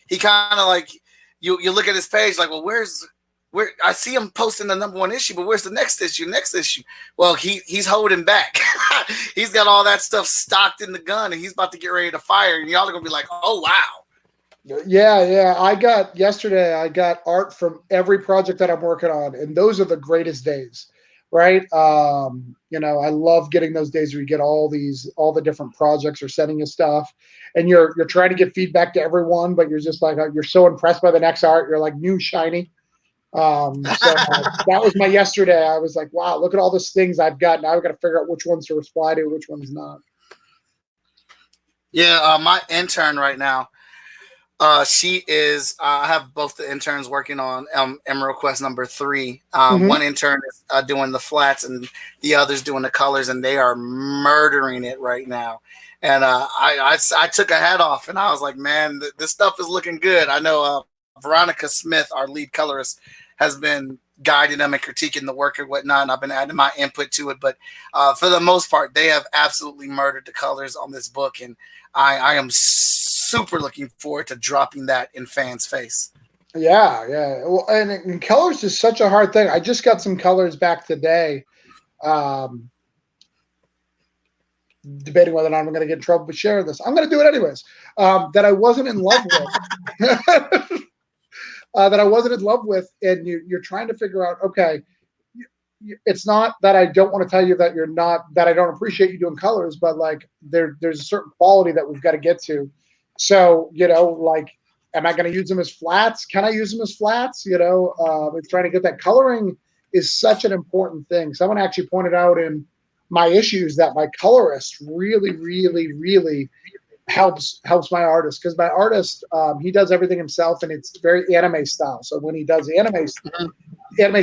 he kind of like you look at his page like, well, where I see him posting the #1 issue, but where's the next issue? Well, he's holding back. He's got all that stuff stocked in the gun, and he's about to get ready to fire, and y'all are gonna be like, oh wow. Yeah. Yesterday I got art from every project that I'm working on, and those are the greatest days, right? I love getting those days where you get all the different projects are sending you stuff, and you're trying to get feedback to everyone, but you're just like, you're so impressed by the next art. You're like new shiny. So that was my yesterday. I was like, wow, look at all those things I've got. Now I've got to figure out which ones to reply to, which ones not. Yeah. My intern right now, She is. I have both the interns working on Emerald Quest number 3. Mhm. One intern is doing the flats, and the other's doing the colors, and they are murdering it right now. And I took a hat off, and I was like, man, this stuff is looking good. I know Veronica Smith, our lead colorist, has been guiding them and critiquing the work and whatnot, and I've been adding my input to it. But for the most part, they have absolutely murdered the colors on this book, and I am super looking forward to dropping that in fans' face. Yeah, yeah. Well, and colors is such a hard thing. I just got some colors back today. Um, Debating whether or not I'm going to get in trouble for sharing this. I'm going to do it anyways. That I wasn't in love with. That I wasn't in love with, and you're trying to figure out, okay, it's not that I don't want to tell you that you're not, that I don't appreciate you doing colors, but like there's a certain quality that we've got to get to. So, like, am I going to use them as flats? Can I use them as flats? It's trying to get that coloring is such an important thing. Someone actually pointed out in my issues that my colorist really, really, really helps my artist, because my artist, he does everything himself, and it's very anime style. So when he does anime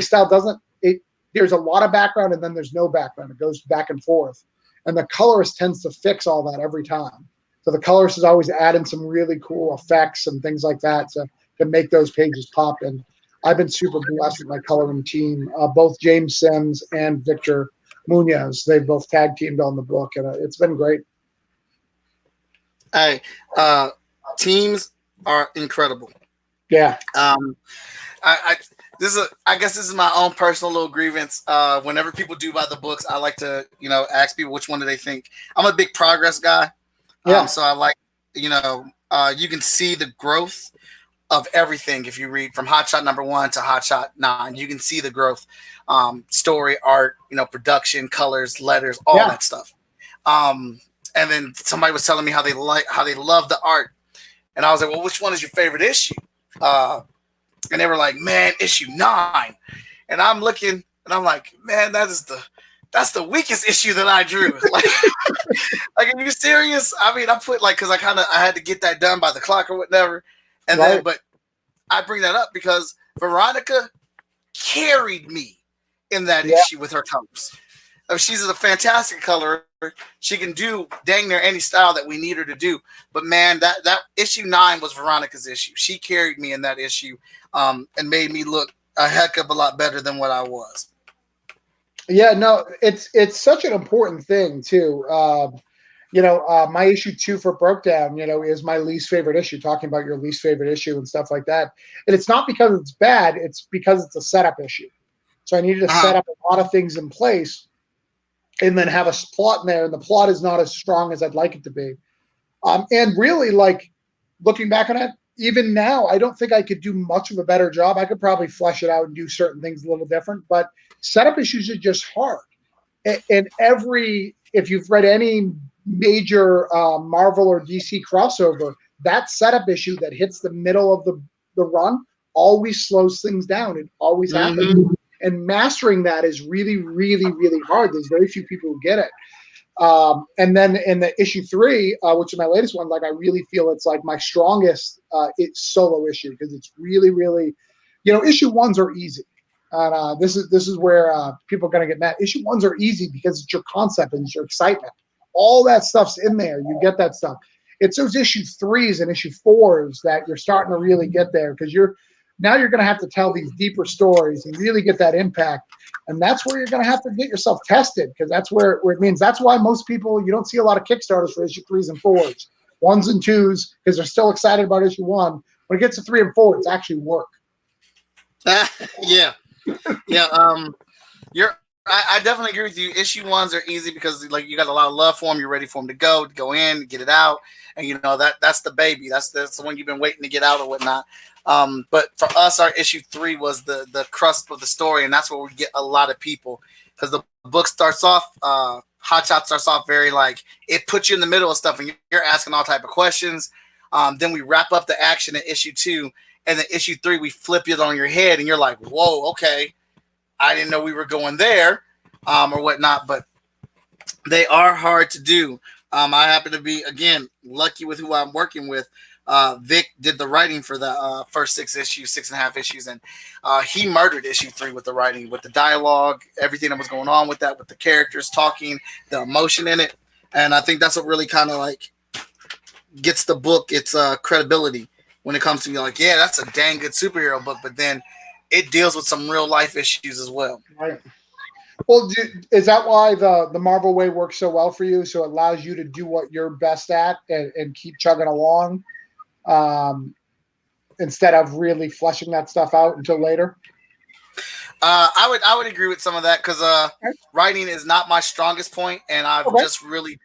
style doesn't it there's a lot of background, and then there's no background. It goes back and forth, and the colorist tends to fix all that every time. So the colorist is always adding some really cool effects and things like that to make those pages pop. And I've been super blessed with my coloring team, both James Sims and Victor Munoz. They've both tag teamed on the book, and it's been great. Hey, teams are incredible. Yeah. I guess this is my own personal little grievance. Whenever people do buy the books, I like to ask people which one do they think. I'm a big progress guy. Yeah. So I like you can see the growth of everything if you read from Hotshot #1 to Hotshot 9. You can see the growth, story, art, production, colors, letters, all that stuff. And then somebody was telling me how they love the art, and I was like, well, which one is your favorite issue? And they were like, man, issue 9. And I'm looking, and I'm like, man, that's the weakest issue that I drew. Like, are you serious? I mean, I put because I had to get that done by the clock or whatever. And then, but I bring that up because Veronica carried me in that issue with her colors. She's a fantastic colorer. She can do dang near any style that we need her to do. But man, that issue 9 was Veronica's issue. She carried me in that issue, and made me look a heck of a lot better than what I was. Yeah, no, it's such an important thing too. My issue 2 for Brokedown, is my least favorite issue, talking about your least favorite issue and stuff like that. And it's not because it's bad, it's because it's a setup issue. So I needed to set up a lot of things in place and then have a plot in there. And the plot is not as strong as I'd like it to be. And really, looking back on it, even now, I don't think I could do much of a better job. I could probably flesh it out and do certain things a little different, but setup issues are just hard. And if you've read any major Marvel or DC crossover, that setup issue that hits the middle of the run always slows things down. It always happens. And mastering that is really, really, really hard. There's very few people who get it. And then in the issue 3, which is my latest one, I really feel it's my strongest solo issue, because it's really, really, issue 1s are easy. And this is where people are going to get mad. Issue 1s are easy because it's your concept and it's your excitement. All that stuff's in there. You get that stuff. It's those issue 3s and issue 4s that you're starting to really get there, because now you're going to have to tell these deeper stories and really get that impact. And that's where you're going to have to get yourself tested, because that's where it means. That's why most people, you don't see a lot of Kickstarters for issue 3s and 4s, 1s and 2s, because they're still excited about issue 1. When it gets to 3 and 4, it's actually work. Yeah. I definitely agree with you. Issue 1s are easy because you got a lot of love for them. You're ready for them to go in, get it out, and that's the baby. That's the one you've been waiting to get out or whatnot. But for us, our issue 3 was the crust of the story, and that's where we get a lot of people, because the book starts off, Hotshot starts off very it puts you in the middle of stuff, and you're asking all type of questions. Then we wrap up the action in issue 2, and then issue 3 we flip it on your head, and you're like, whoa, okay, I didn't know we were going there, or whatnot. But they are hard to do. I happen to be, again, lucky with who I'm working with. Vic did the writing for the first 6 issues, 6.5 issues, and he murdered issue 3 with the writing, with the dialogue, everything that was going on with that, with the characters talking, the emotion in it. And I think that's what really kind of like gets the book its credibility when it comes to be like, yeah, that's a dang good superhero book, but then it deals with some real life issues as well. Right. Well, is that why the Marvel way works so well for you? So it allows you to do what you're best at and keep chugging along, instead of really fleshing that stuff out until later. I would agree with some of that because writing is not my strongest point, and I just really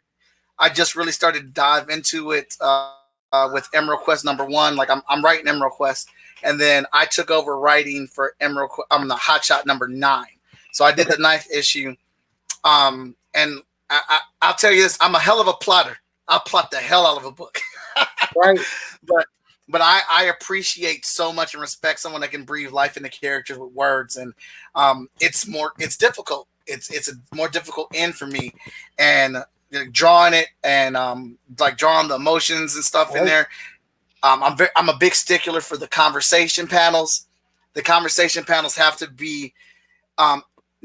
started to dive into it with Emerald Quest #1. Like I'm writing Emerald Quest, and then I took over writing for Emerald. I'm the Hotshot #9. So I did the 9th issue, and I'll tell you this: I'm a hell of a plotter. I'll plot the hell out of a book, right? But I appreciate so much and respect someone that can breathe life into characters with words, and it's difficult. It's a more difficult end for me, and drawing it and like drawing the emotions and stuff in there. I'm a big stickler for the conversation panels. The conversation panels have to be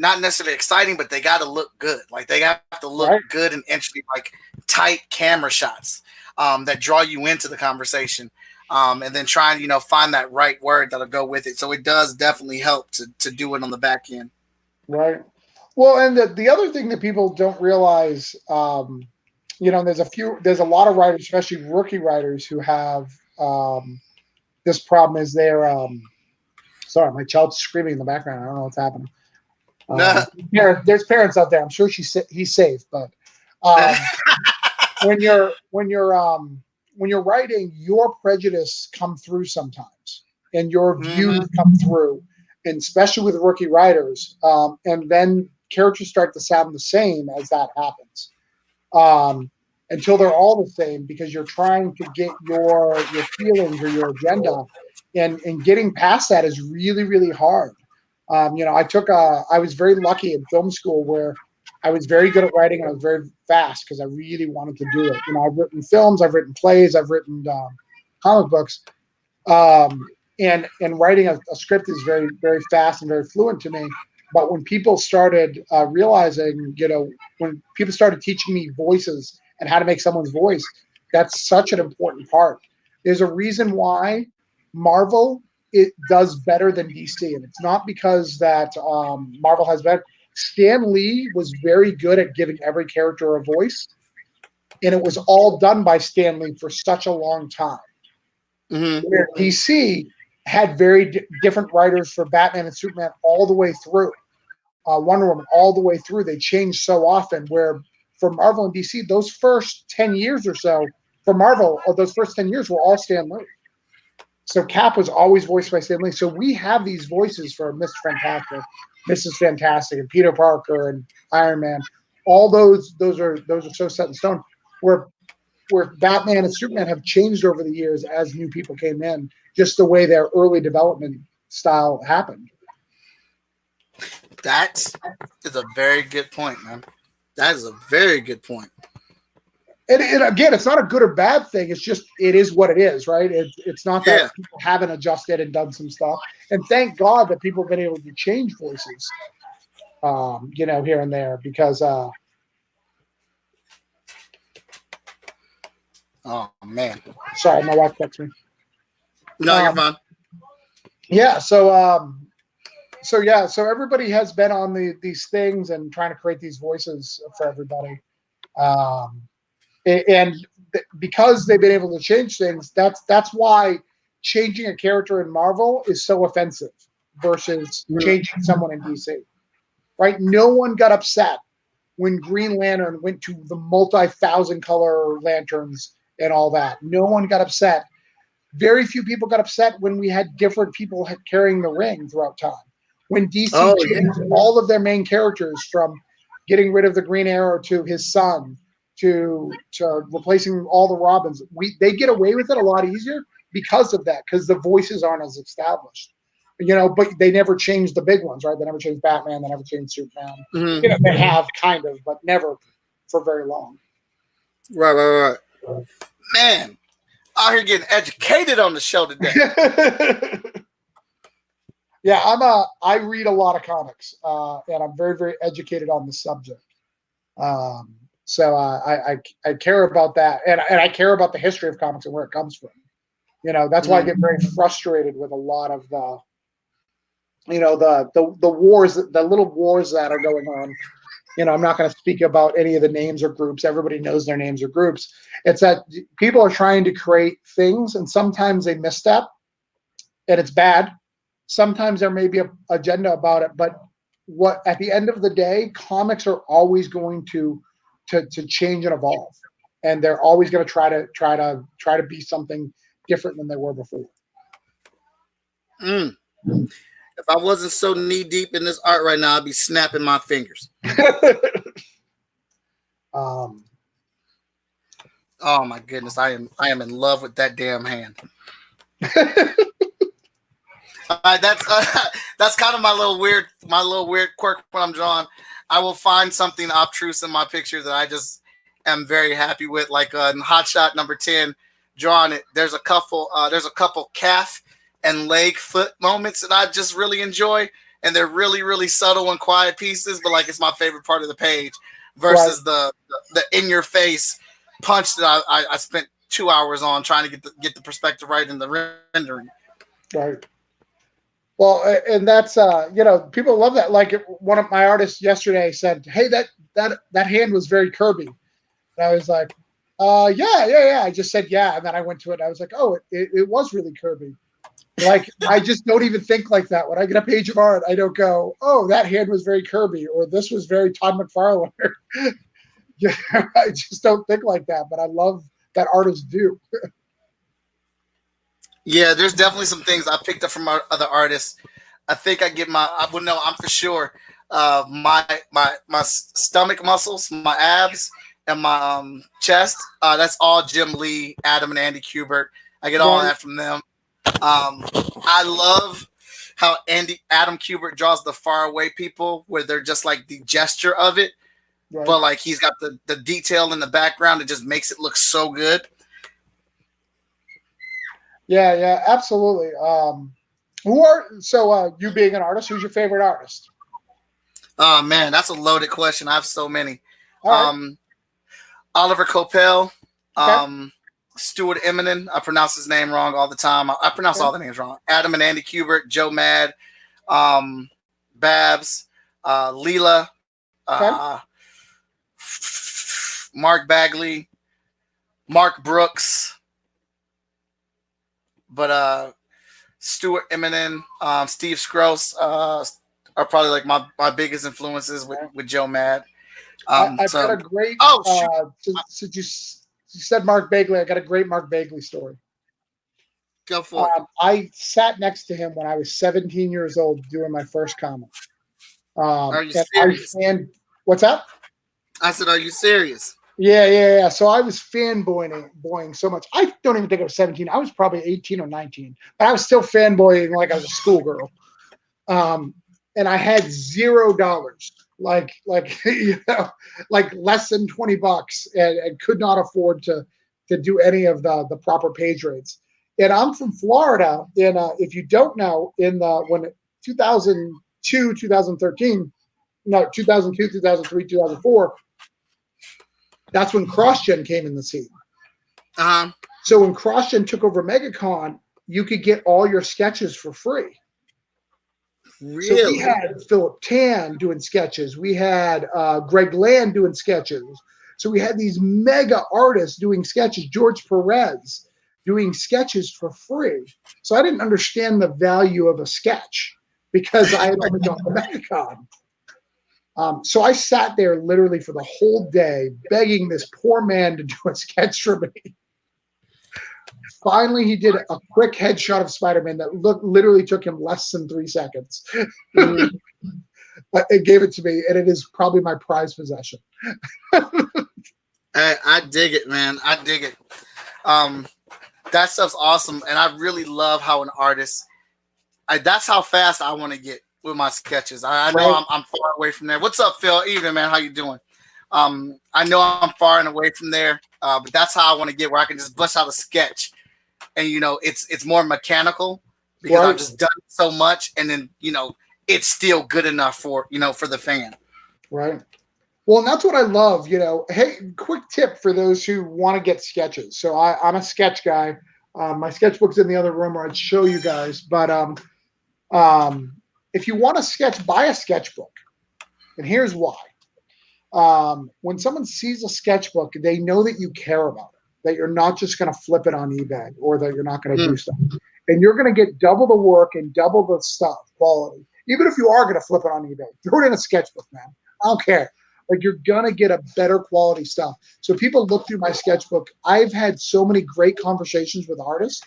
not necessarily exciting, but they got to look good. Like they have to look good and interesting, like tight camera shots that draw you into the conversation. And then trying, find that right word that'll go with it. So it does definitely help to do it on the back end. Right. Well, and the other thing that people don't realize, there's a lot of writers, especially rookie writers, who have this problem is they're, sorry, my child's screaming in the background. I don't know what's happening. There's parents out there. I'm sure he's safe, but when you're writing, your prejudice come through sometimes, and your views come through, and especially with rookie writers. And then characters start to sound the same as that happens, until they're all the same, because you're trying to get your feelings or your agenda, and getting past that is really, really hard. I was very lucky in film school where I was very good at writing, and I was very fast because I really wanted to do it. I've written films, I've written plays, I've written comic books, and writing a script is very, very fast and very fluent to me. But when people started realizing, when people started teaching me voices and how to make someone's voice, that's such an important part. There's a reason why Marvel it does better than DC, and it's not because that Marvel has better. Stan Lee was very good at giving every character a voice, and it was all done by Stan Lee for such a long time. Where DC had very different writers for Batman and Superman all the way through, Wonder Woman all the way through. They changed so often, where for Marvel and DC, those first 10 years or so, for Marvel, those first 10 years were all Stan Lee. So Cap was always voiced by Stan Lee. So we have these voices for Mr. Fantastic, Mrs. Fantastic, and Peter Parker and Iron Man. All those are so set in stone. Where Batman and Superman have changed over the years as new people came in, just the way their early development style happened. That is a very good point, man. That is a very good point. And again, it's not a good or bad thing. It's just, it is what it is, right? It's not that people haven't adjusted and done some stuff. And thank God that people have been able to change voices, here and there, because oh man. Sorry, my wife texted me. No, you're fine. Yeah, so everybody has been on these things and trying to create these voices for everybody. And because they've been able to change things, that's why changing a character in Marvel is so offensive versus changing someone in DC, right? No one got upset when Green Lantern went to the multi-thousand color lanterns and all that. No one got upset. Very few people got upset when we had different people carrying the ring throughout time. When DC changed all of their main characters, from getting rid of the Green Arrow to his son, to replacing all the Robins, they get away with it a lot easier because of that, because the voices aren't as established. But they never changed the big ones, right? They never changed Batman, they never changed Superman. They have kind of, but never for very long. Right. Man, out here getting educated on the show today. Yeah, I read a lot of comics, and I'm very, very educated on the subject. So I care about that, and I care about the history of comics and where it comes from. That's why I get very frustrated with a lot of the wars, the little wars that are going on. I'm not going to speak about any of the names or groups. Everybody knows their names or groups. It's that people are trying to create things, and sometimes they misstep, and it's bad. Sometimes there may be an agenda about it, but at the end of the day, comics are always going to change and evolve, and they're always going to try to be something different than they were before. If I wasn't so knee deep in this art right now, I'd be snapping my fingers. Oh my goodness, I am in love with that damn hand. That's kind of my little weird quirk when I'm drawing. I will find something obtruse in my picture that I just am very happy with. Like in Hot Shot number 10, drawing it. There's a couple calf and leg foot moments that I just really enjoy, and they're really, really subtle and quiet pieces, but like it's my favorite part of the page versus the in your face punch that I spent 2 hours on trying to get the perspective right in the rendering. Right. Well, and that's people love that. Like one of my artists yesterday said, "Hey, that hand was very Kirby," and I was like, yeah." I just said yeah, and then I went to it. And I was like, "Oh, it was really Kirby." Like I just don't even think like that. When I get a page of art, I don't go, "Oh, that hand was very Kirby," or "This was very Todd McFarlane." Yeah, I just don't think like that. But I love that artists do. Yeah, there's definitely some things I picked up from other artists. I think I get I'm for sure. My stomach muscles, my abs, and my chest. That's all Jim Lee, Adam, and Andy Kubert. I get all that from them. I love how Adam Kubert draws the far away people, where they're just like the gesture of it, but like he's got the detail in the background. It just makes it look so good. Yeah, absolutely. You being an artist, who's your favorite artist? Oh man, that's a loaded question. I have so many. Right. Oliver Coipel, Okay. Stuart Eminem. I pronounce his name wrong all the time. I pronounce all the names wrong. Adam and Andy Kubert, Joe Mad, Babs, Leela, Mark Bagley, Mark Brooks. But Stuart Eminem, Steve Scrouse are probably like my biggest influences with Joe Mad. I've got a great. Since you said Mark Bagley, I got a great Mark Bagley story. Go for it. I sat next to him when I was 17 years old doing my first comic. Are you serious? What's that? I said, are you serious? Yeah. So I was fanboying so much. I don't even think I was 17. I was probably 18 or 19, but I was still fanboying like I was a schoolgirl. And I had $0, like less than $20, and could not afford to do any of the proper page rates. And I'm from Florida. And if you don't know, when 2002, 2013, no, 2002, 2003, 2004. That's when CrossGen came in the scene. So when CrossGen took over MegaCon, you could get all your sketches for free. Really? So we had Philip Tan doing sketches. We had Greg Land doing sketches. So we had these mega artists doing sketches. George Perez doing sketches for free. So I didn't understand the value of a sketch because I had only gone to MegaCon. So I sat there literally for the whole day begging this poor man to do a sketch for me. Finally, he did a quick headshot of Spider-Man that literally took him less than 3 seconds. But it gave it to me, and it is probably my prized possession. I dig it, man. I dig it. That stuff's awesome, and I really love how an artist. That's how fast I want to get with my sketches. I know I'm far away from there. What's up, Phil? Evening, man. How you doing? I know I'm far and away from there, but that's how I want to get, where I can just bust out a sketch and it's more mechanical because I've just done it so much, and then it's still good enough for for the fan. Right. Well, and that's what I love. Hey, quick tip for those who want to get sketches. So I'm a sketch guy. My sketchbook's in the other room, where I'd show you guys. But if you want to sketch, buy a sketchbook. And here's why. When someone sees a sketchbook, they know that you care about it, that you're not just going to flip it on eBay, or that you're not going to do stuff. And you're going to get double the work and double the stuff quality. Even if you are going to flip it on eBay, throw it in a sketchbook, man. I don't care. Like, you're going to get a better quality stuff. So people look through my sketchbook. I've had so many great conversations with artists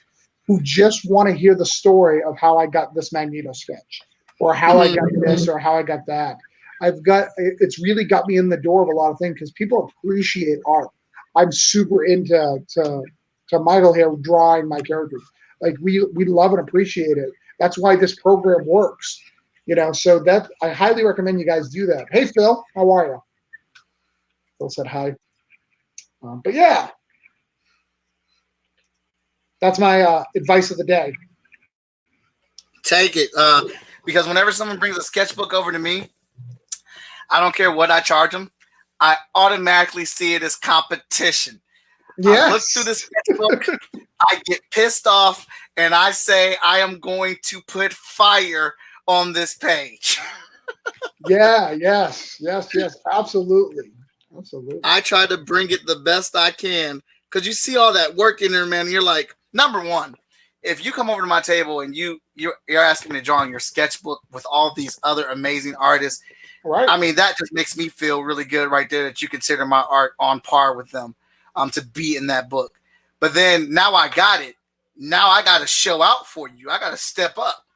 who just want to hear the story of how I got this Magneto sketch, or how I got this, or how I got that. It's really got me in the door of a lot of things, because people appreciate art. I'm super into Michael here drawing my characters. Like, we love and appreciate it. That's why this program works. So that I highly recommend you guys do that. Hey, Phil, how are you? Phil said hi. But yeah, that's my advice of the day. Take it. Because whenever someone brings a sketchbook over to me, I don't care what I charge them. I automatically see it as competition. Yes. I look through the sketchbook, I get pissed off, and I say I am going to put fire on this page. Yes, absolutely. I try to bring it the best I can, because you see all that work in there, man. And you're like, number one, if you come over to my table and you're asking me to draw on your sketchbook with all these other amazing artists, right? I mean, that just makes me feel really good right there, that you consider my art on par with them, to be in that book. But then now I got it. Now I got to show out for you. I got to step up.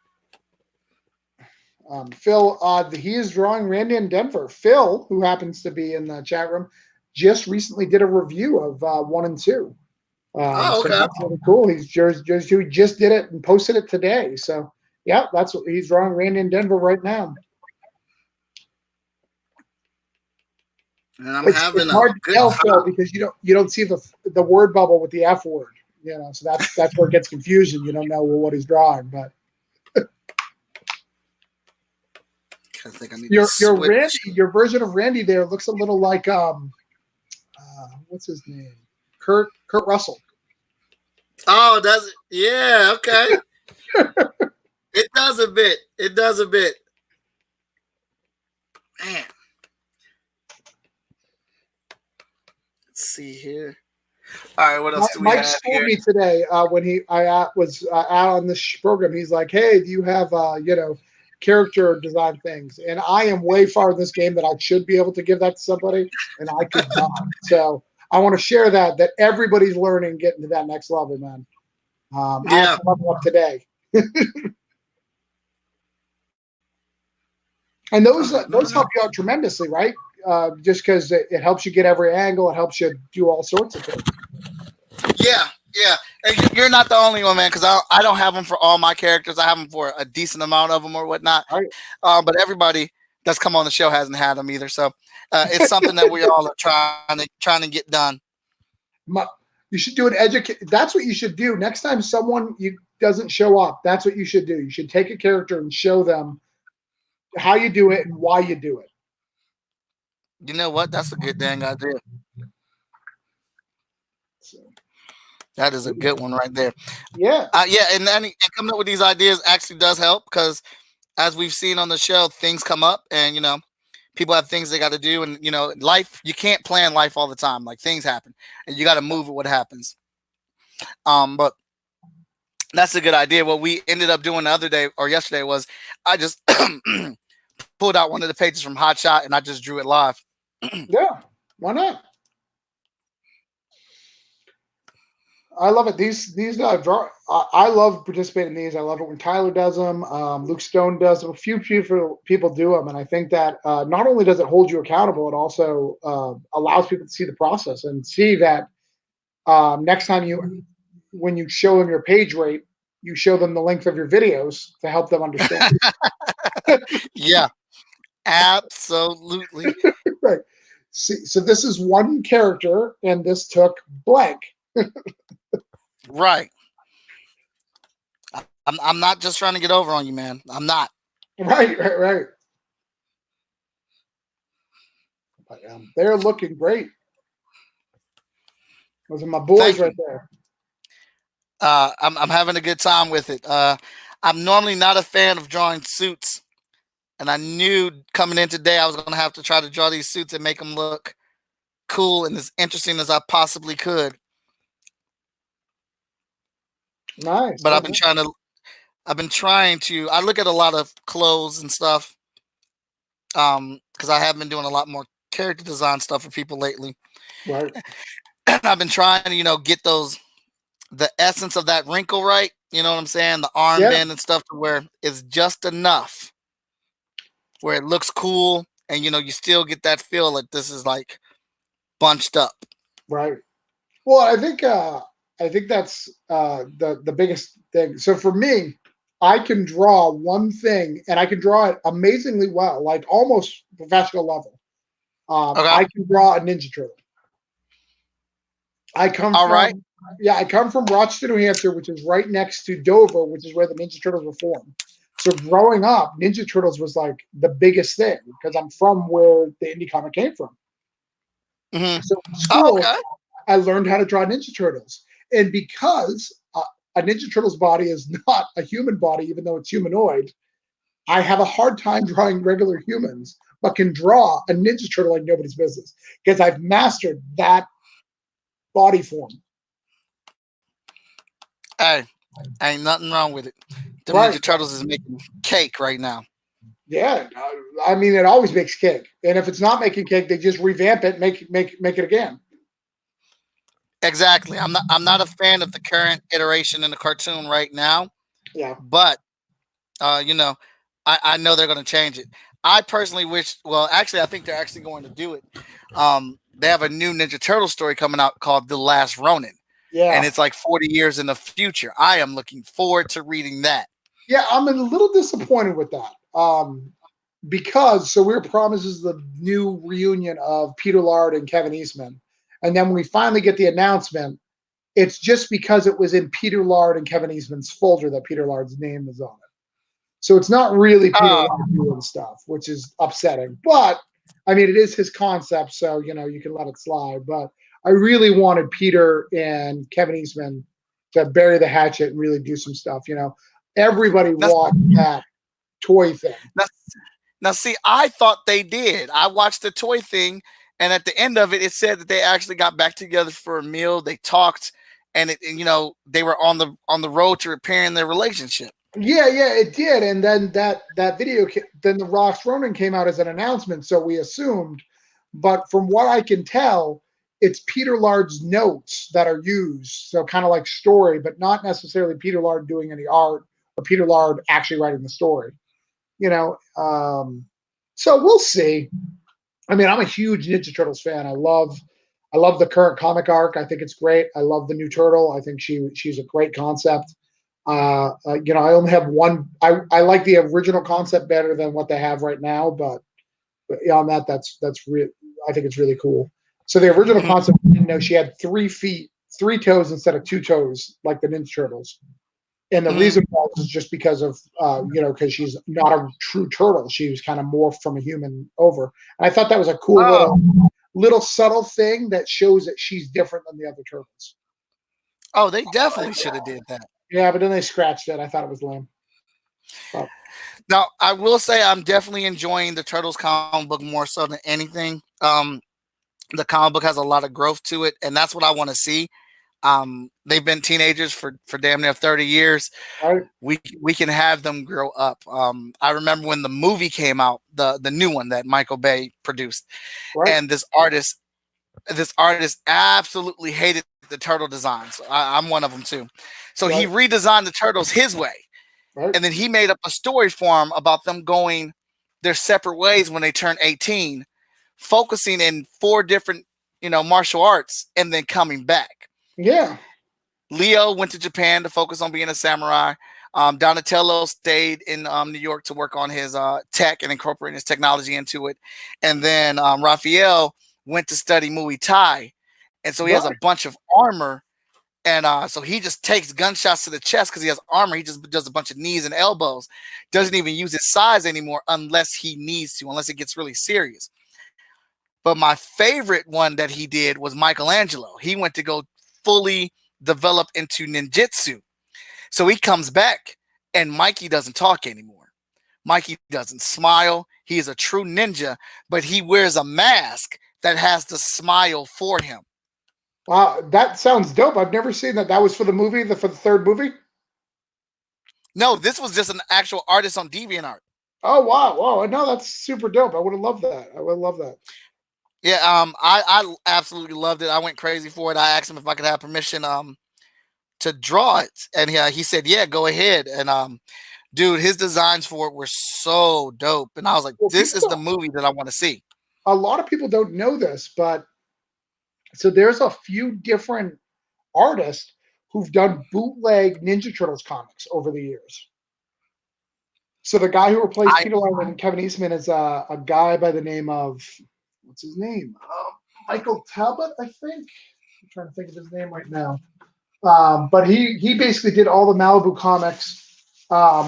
Phil, he is drawing Randy in Denver. Phil, who happens to be in the chat room, just recently did a review of 1 and 2. Okay. So that's really cool. He just did it and posted it today. So yeah, that's what he's drawing Randy in Denver right now. And it's hard to tell, Phil, because you don't see the word bubble with the F word. So that's where it gets confusing. You don't know what he's drawing, but. I think I need your version of Randy there looks a little like what's his name? Kurt Russell. Oh, does it? Yeah, okay. It does a bit. Man. Let's see here. All right, what else do we Mike have told here? me today when I was out on this program. He's like, "Hey, do you have character design things?" And I am way far in this game that I should be able to give that to somebody, and I could not. So I want to share that everybody's learning, getting to that next level, man. I have to level up today. And those help you out tremendously, right? Just because it helps you get every angle, it helps you do all sorts of things. Yeah. And you're not the only one, man, because I don't have them for all my characters. I have them for a decent amount of them or whatnot. Right. But everybody that's come on the show hasn't had them either. So it's something that we all are trying to get done. You should do an educate. That's what you should do. Next time someone doesn't show up, that's what you should do. You should take a character and show them how you do it and why you do it. You know what? That's a good dang idea. That is a good one right there. Yeah. And coming up with these ideas actually does help, because as we've seen on the show, things come up and, people have things they got to do. And, life, you can't plan life all the time. Like, things happen and you got to move with what happens. But that's a good idea. What we ended up doing the other day or yesterday was I just pulled out one of the pages from Hot Shot and I just drew it live. Yeah. Why not? I love it. These draw. I love participating in these. I love it when Tyler does them. Luke Stone does them. A few people do them, and I think that not only does it hold you accountable, it also allows people to see the process and see that next time when you show them your page rate, you show them the length of your videos to help them understand. Yeah, absolutely. Right. See, so this is one character, and this took blank. Right. I'm not just trying to get over on you, man. I'm not. Right. But, they're looking great. Those are my boys right there. I'm having a good time with it. I'm normally not a fan of drawing suits, and I knew coming in today I was going to have to try to draw these suits and make them look cool and as interesting as I possibly could. Nice. But I've been trying to. I look at a lot of clothes and stuff, because I have been doing a lot more character design stuff for people lately. Right. And I've been trying to, get the essence of that wrinkle right. You know what I'm saying? The Yeah. armband and stuff to where it's just enough where it looks cool, and you still get that feel like this is like bunched up. Right. Well, I think that's the biggest thing. So for me, I can draw one thing and I can draw it amazingly well, like almost professional level. Okay. I can draw a Ninja Turtle. I come All from right. I come from Rochester, New Hampshire, which is right next to Dover, which is where the Ninja Turtles were formed. So growing up, Ninja Turtles was like the biggest thing because I'm from where the indie comic came from. Mm-hmm. So in Oh, school, okay. I learned how to draw Ninja Turtles. And because a Ninja Turtle's body is not a human body, even though it's humanoid, I have a hard time drawing regular humans, but can draw a Ninja Turtle like nobody's business because I've mastered that body form. Hey, ain't nothing wrong with it. Them Right. Ninja Turtles is making cake right now. Yeah. I mean, it always makes cake. And if it's not making cake, they just revamp it, make it again. Exactly. I'm not a fan of the current iteration in the cartoon right now, Yeah. but uh, you know, I know they're going to change it. I personally wish. Well, actually, I think they're actually going to do it. They have a new Ninja Turtle story coming out called The Last Ronin, and Yeah. it's like 40 years in the future. I am looking forward to reading that. Yeah. I'm a little disappointed with that. Because so we are promised is the new reunion of Peter Lard and Kevin Eastman. And then when we finally get the announcement, it's just because it was in Peter Lard and Kevin Eastman's folder that Peter Lard's name is on it. So it's not really Peter Uh, Lard doing stuff, which is upsetting. But I mean, it is his concept, so you can let it slide. But I really wanted Peter and Kevin Eastman to bury the hatchet and really do some stuff. Everybody now, watched that toy thing. now, now, see, I thought they did. I watched the toy thing, and at the end of it, it said that they actually got back together for a meal. They talked, and they were on the road to repairing their relationship. Yeah, it did. And then that video, then the Ross Ronan came out as an announcement, so we assumed. But from what I can tell, it's Peter Lard's notes that are used, so kind of like story, but not necessarily Peter Lard doing any art or Peter Lard actually writing the story. You know, so we'll see. I mean, I'm a huge Ninja Turtles fan. I love the current comic arc. I think it's great. I love the new turtle. I think she's a great concept. I only have one. I like the original concept better than what they have right now, but beyond that, that's real. I think it's really cool. So the original Mhm. concept, she had 3 feet, 3 toes instead of 2 toes, like the Ninja Turtles. And the Mhm. reason why is just because of because she's not a true turtle. She was kind of morphed from a human over. And I thought that was a cool Oh, little subtle thing that shows that she's different than the other turtles. oh, they definitely should have did that. Yeah, but then they scratched it. I thought it was lame. But Now, I will say I'm definitely enjoying the Turtles comic book more so than anything. The comic book has a lot of growth to it, and that's what I want to see. They've been teenagers for damn near 30 years. right, We can have them grow up. I remember when the movie came out, the new one that Michael Bay produced, right, and this artist absolutely hated the turtle designs. I'm one of them too. So he right, redesigned the turtles his way, right. and then he made up a story for them about them going their separate ways when they turn 18, focusing in 4 different martial arts, and then coming back. Yeah, Leo went to Japan to focus on being a samurai. Donatello stayed in New York to work on his tech and incorporating his technology into it. And then Raphael went to study Muay Thai. And so he has a right. bunch of armor And so he just takes gunshots to the chest because he has armor. He just does a bunch of knees and elbows. Doesn't even use his size anymore unless he needs to, unless it gets really serious. But my favorite one that he did was Michelangelo. He went to go fully develop into ninjutsu. So he comes back and Mikey doesn't talk anymore. Mikey doesn't smile. He is a true ninja, but he wears a mask that has the smile for him. Wow, that sounds dope. I've never seen that. That was for the movie, for the third movie? No, this was just an actual artist on DeviantArt. Oh, wow. Wow. No, that's super dope. I would have loved that. I would love that. Yeah, I absolutely loved it. I went crazy for it. I asked him if I could have permission to draw it, and he said, "Yeah, go ahead." And dude, his designs for it were so dope, and I was like, Well, "This is the movie that I want to see." A lot of people don't know this, but so there's a few different artists who've done bootleg Ninja Turtles comics over the years. So the guy who replaced Peter Lorre and Kevin Eastman is a guy by the name of, what's his name? Michael Talbot, I think. I'm trying to think of his name right now. But he basically did all the Malibu comics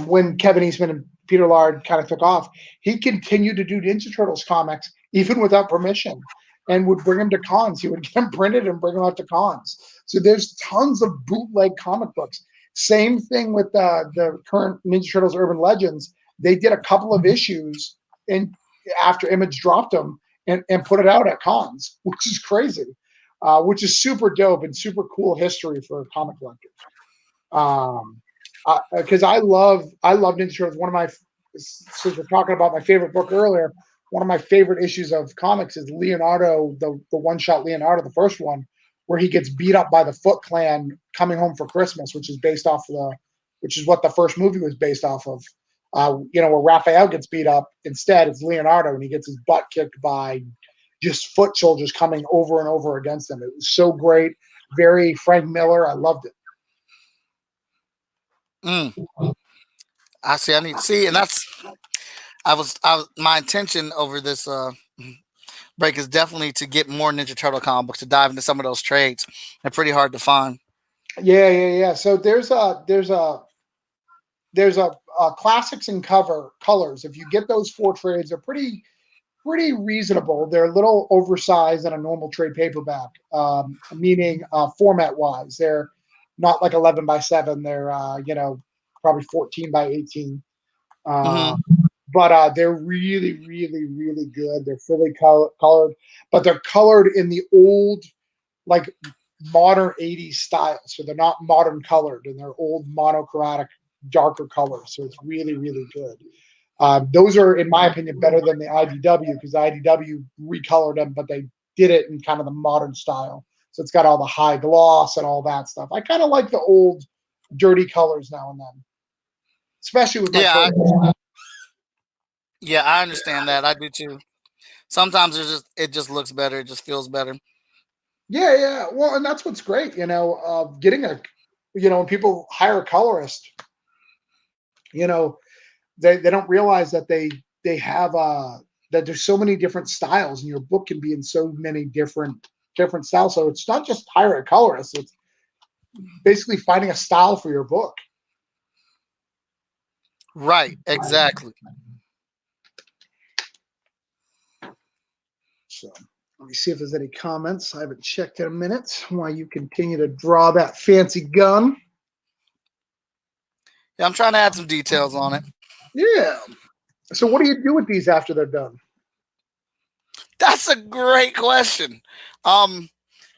when Kevin Eastman and Peter Lorre kind of took off. He continued to do Ninja Turtles comics even without permission, and would bring them to cons. He would get them printed and bring them out to cons. So there's tons of bootleg comic books. Same thing with the current Ninja Turtles Urban Legends. They did a couple of issues and after Image dropped them and put it out at cons, which is crazy, which is super dope and super cool history for comic collectors. Because I love Ninja Turtles. One of my, since we're talking about my favorite book earlier, one of my favorite issues of comics is Leonardo, the one-shot Leonardo, the first one, where he gets beat up by the Foot Clan coming home for Christmas, which is what the first movie was based off of. Where Raphael gets beat up. Instead, it's Leonardo, and he gets his butt kicked by just foot soldiers coming over and over against him. It was so great. Very Frank Miller. I loved it. I see. I need to see, and I was my intention over this break is definitely to get more Ninja Turtle comic books, to dive into some of those trades. They're pretty hard to find. Yeah. So there's a classics and colors. If you get those 4 trades, they're pretty reasonable. They're a little oversized in a normal trade paperback, meaning format wise. They're not like 11 by 7. They're probably 14 by 18. But they're really, really, really good. They're fully colored, but they're colored in the old, like modern 80s style. So they're not modern colored, and they're old monochromatic, darker colors. So it's really, really good. Those are, in my opinion, better than the IDW, because the IDW recolored them, but they did it in kind of the modern style. So it's got all the high gloss and all that stuff. I kind of like the old, dirty colors now and then, especially with my Yeah, I understand that. I do too. Sometimes it just looks better. It just feels better. Yeah. Well, and that's what's great, getting when people hire a colorist, they don't realize that they have that there's so many different styles, and your book can be in so many different styles. So it's not just hire a colorist; it's basically finding a style for your book. Right. Exactly. So let me see if there's any comments. I haven't checked in a minute while you continue to draw that fancy gun. Yeah, I'm trying to add some details on it. Yeah. So what do you do with these after they're done? That's a great question.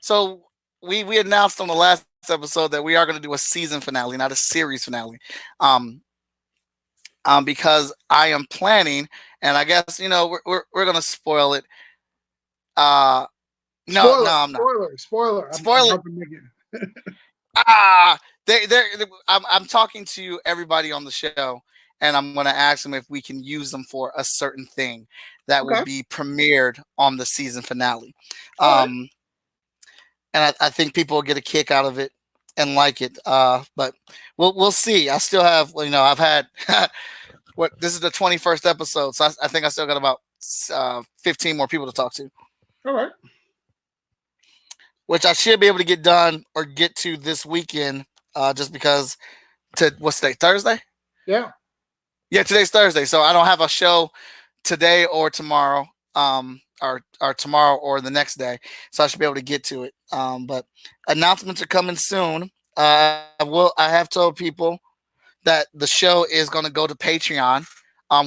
So we announced on the last episode that we are going to do a season finale, not a series finale. Because I am planning, and I guess we're gonna spoil it. No, I'm not. Spoiler. Spoiler. I'm talking to everybody on the show, and I'm going to ask them if we can use them for a certain thing that will be premiered on the season finale. And I think people will get a kick out of it and like it. But we'll see. I still have, I've had this is the 21st episode, so I think I still got about 15 more people to talk to. All right. which I should be able to get done or get to this weekend. Just because what's today? Thursday? Yeah. Yeah, today's Thursday, so I don't have a show today or tomorrow. Or tomorrow or the next day, so I should be able to get to it. But announcements are coming soon. I have told people that the show is going to go to Patreon,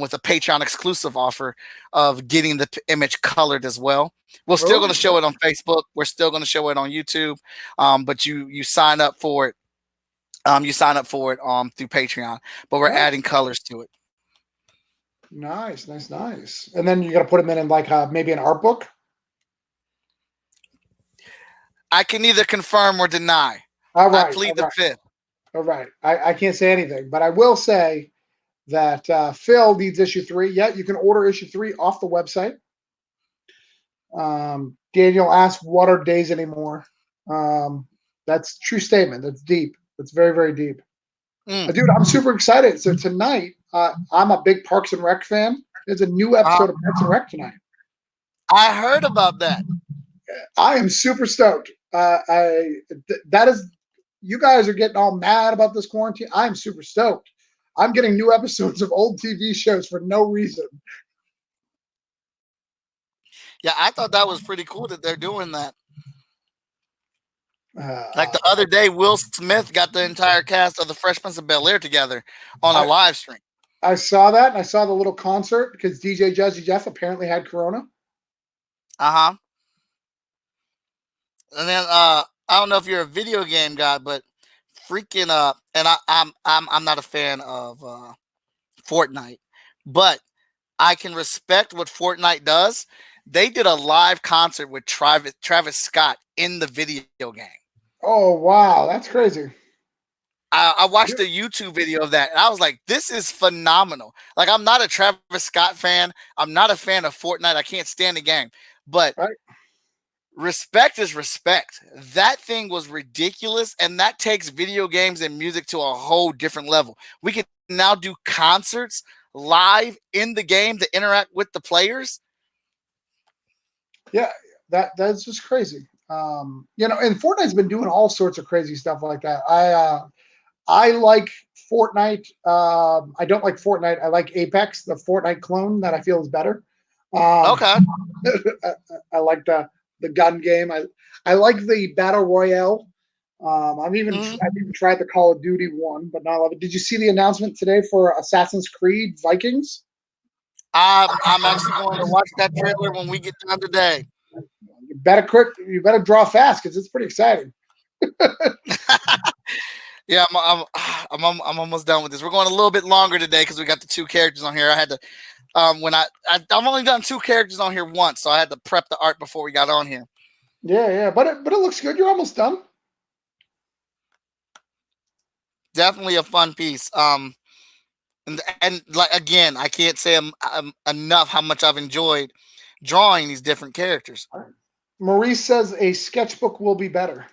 with a Patreon exclusive offer of getting the image colored as well. We're still going to show it on Facebook. We're still going to show it on YouTube. But you sign up for it. You sign up for it through Patreon, but we're adding colors to it. Nice. And then you got to put them in like maybe an art book. I can neither confirm or deny. All right. I plead the fifth. All right. I can't say anything, but I will say that Phil needs issue 3. Yeah, you can order issue 3 off the website. Daniel asked, what are days anymore? That's a true statement. That's deep. That's very, very deep. Dude, I'm super excited. So tonight, I'm a big Parks and Rec fan. There's a new episode of Parks and Rec tonight. I heard about that. I am super stoked. That is, you guys are getting all mad about this quarantine. I'm super stoked. I'm getting new episodes of old TV shows for no reason. Yeah, I thought that was pretty cool that they're doing that. Like the other day, Will Smith got the entire cast of the Fresh Prince of Bel-Air together on a live stream. I saw that, and I saw the little concert because DJ Jazzy Jeff apparently had corona. And then I don't know if you're a video game guy, but freaking and I'm not a fan of Fortnite, but I can respect what Fortnite does. They did a live concert with Travis Scott in the video game. Oh wow, that's crazy. I watched a YouTube video of that, and I was like, this is phenomenal. Like, I'm not a Travis Scott fan. I'm not a fan of Fortnite. I can't stand the game. But respect is respect. That thing was ridiculous, and that takes video games and music to a whole different level. We can now do concerts live in the game to interact with the players. Yeah, that's just crazy. And Fortnite's been doing all sorts of crazy stuff like that. I like Fortnite. I don't like Fortnite. I like Apex, the Fortnite clone that I feel is better. Okay. I like the gun game. I like the battle royale. I've even tried the Call of Duty one, but not love it. Did you see the announcement today for Assassin's Creed Vikings? I'm actually going to watch that trailer when we get done today. You better draw fast because it's pretty exciting. Yeah, I'm almost done with this. We're going a little bit longer today because we got the 2 characters on here. I had to I've only done 2 characters on here once, so I had to prep the art before we got on here. Yeah, but it looks good. You're almost done. Definitely a fun piece. And like again, I can't say enough how much I've enjoyed drawing these different characters. Maurice says a sketchbook will be better.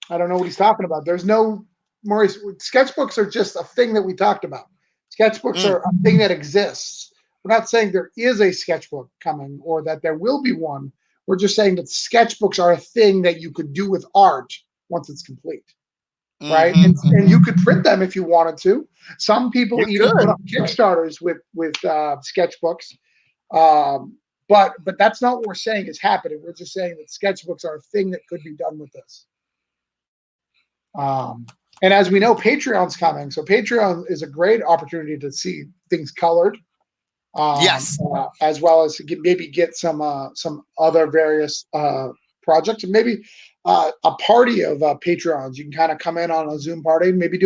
I don't know what he's talking about. There's no Maurice. Sketchbooks are just a thing that we talked about. Sketchbooks are a thing that exists. We're not saying there is a sketchbook coming or that there will be one. We're just saying that sketchbooks are a thing that you could do with art once it's complete. Right? And you could print them if you wanted to. Some people even put up Kickstarters with sketchbooks. But that's not what we're saying is happening. We're just saying that sketchbooks are a thing that could be done with this. And as we know, Patreon's coming. So Patreon is a great opportunity to see things colored. Yes. As well as maybe get some other various projects, and maybe a party of Patreons. You can kind of come in on a Zoom party, maybe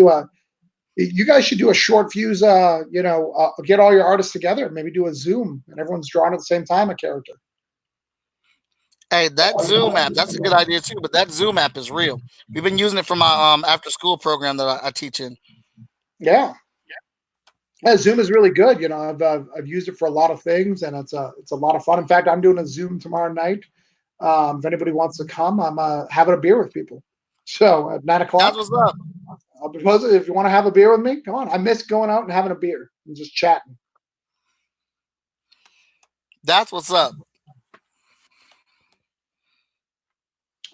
you guys should do a short fuse, get all your artists together, maybe do a Zoom, and everyone's drawing at the same time a character. Hey, that Zoom app, that's a good idea too, but that Zoom app is real. We've been using it for my after school program that I teach in. Yeah, Zoom is really good. I've used it for a lot of things, and it's a lot of fun. In fact, I'm doing a Zoom tomorrow night. If anybody wants to come, I'm having a beer with people. So at 9:00, that's what's up. I'll propose it. If you want to have a beer with me, come on. I miss going out and having a beer and just chatting. That's what's up.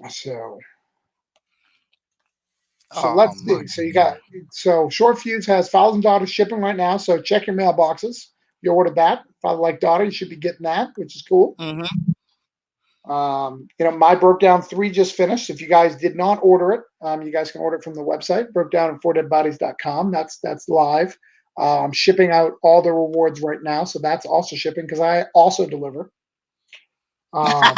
So Oh let's my see. So you got Short Fuse has $1,000 shipping right now. So check your mailboxes. You ordered that. If I like daughter, you should be getting that, which is cool. Mm-hmm. My Broke Down 3 just finished. If you guys did not order it, you guys can order it from the website, brokedown4deadbodies.com. That's live. I'm shipping out all the rewards right now, so that's also shipping because I also deliver. So I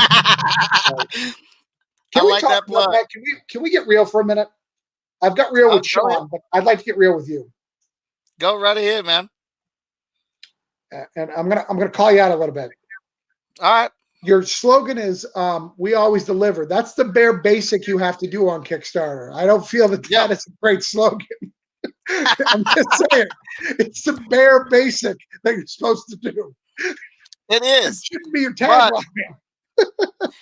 can we like talk that about plug. that? Can we get real for a minute? I've got real with Go ahead. Sean, but I'd like to get real with you. Go right ahead, man. And I'm gonna call you out a little bit. All right. Your slogan is "We always deliver." That's the bare basic you have to do on Kickstarter. I don't feel that Yep. that is a great slogan. I'm just saying, it's the bare basic that you're supposed to do. It It is. shouldn't be your But tagline.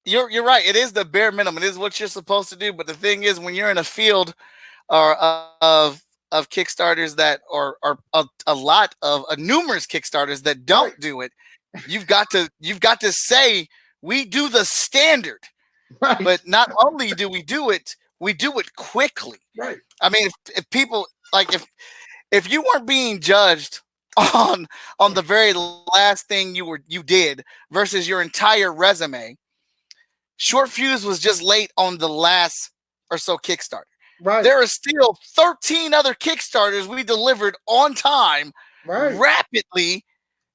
you're right. It is the bare minimum. It is what you're supposed to do. But the thing is, when you're in a field or of Kickstarters that are a lot of numerous Kickstarters that Right, don't do it, you've got to say we do the standard. right, But not only do we do it quickly. right, I mean, if people like if you weren't being judged on the very last thing you did versus your entire resume, Short Fuse was just late on the last or so Kickstarter. right, There are still 13 other Kickstarters we delivered on time, right. rapidly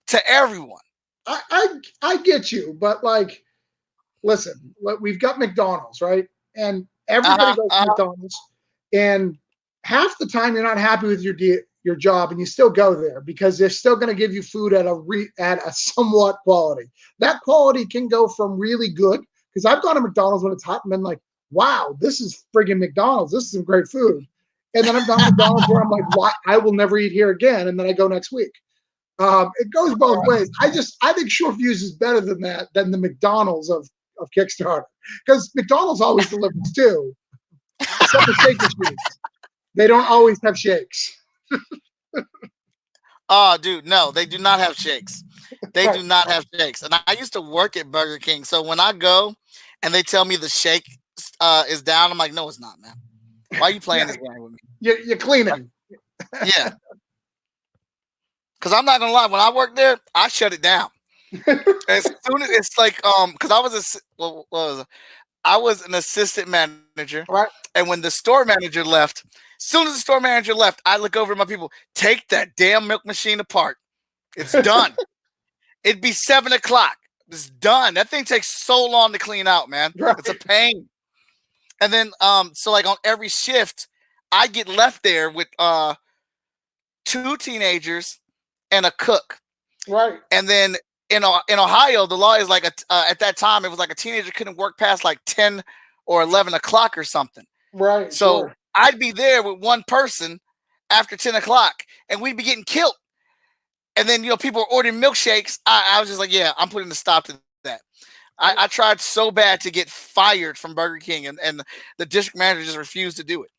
to everyone. I get you, but like, listen, we've got McDonald's, right? And everybody Uh-huh, goes to uh-huh. McDonald's, and half the time you're not happy with your job, and you still go there because they're still going to give you food at a somewhat quality. That quality can go from really good because I've gone to McDonald's when it's hot and been like, "Wow, this is friggin' McDonald's. This is some great food." And then I've gone to McDonald's where I'm like, "Why? I will never eat here again." And then I go next week. It goes both ways. I think Short Fuse is better than that, than the McDonald's of Kickstarter, because McDonald's always delivers too, except for shake machines. They don't always have shakes. Oh, dude, no, they do not have shakes. They Right. do not have shakes. And I used to work at Burger King. So when I go and they tell me the shake is down, I'm like, no, it's not, man. Why are you playing Yeah, this game with me? you're cleaning. Yeah. Because I'm not going to lie. When I worked there, I shut it down. As soon as it's like, because I was an assistant manager. Right. And when the store manager left, as soon as the store manager left, I look over at my people, take that damn milk machine apart. It's done. It'd be 7 o'clock. It's done. That thing takes so long to clean out, man. Right. It's a pain. And then, so like on every shift, I get left there with two teenagers and a cook. Right. And then in Ohio, the law is like at that time it was like a teenager couldn't work past like 10 or 11 o'clock or something. Right. So Sure. I'd be there with one person after 10 o'clock, and we'd be getting killed. And then people are ordering milkshakes. I was just like, yeah, I'm putting a stop to that. I tried so bad to get fired from Burger King, and the district manager just refused to do it.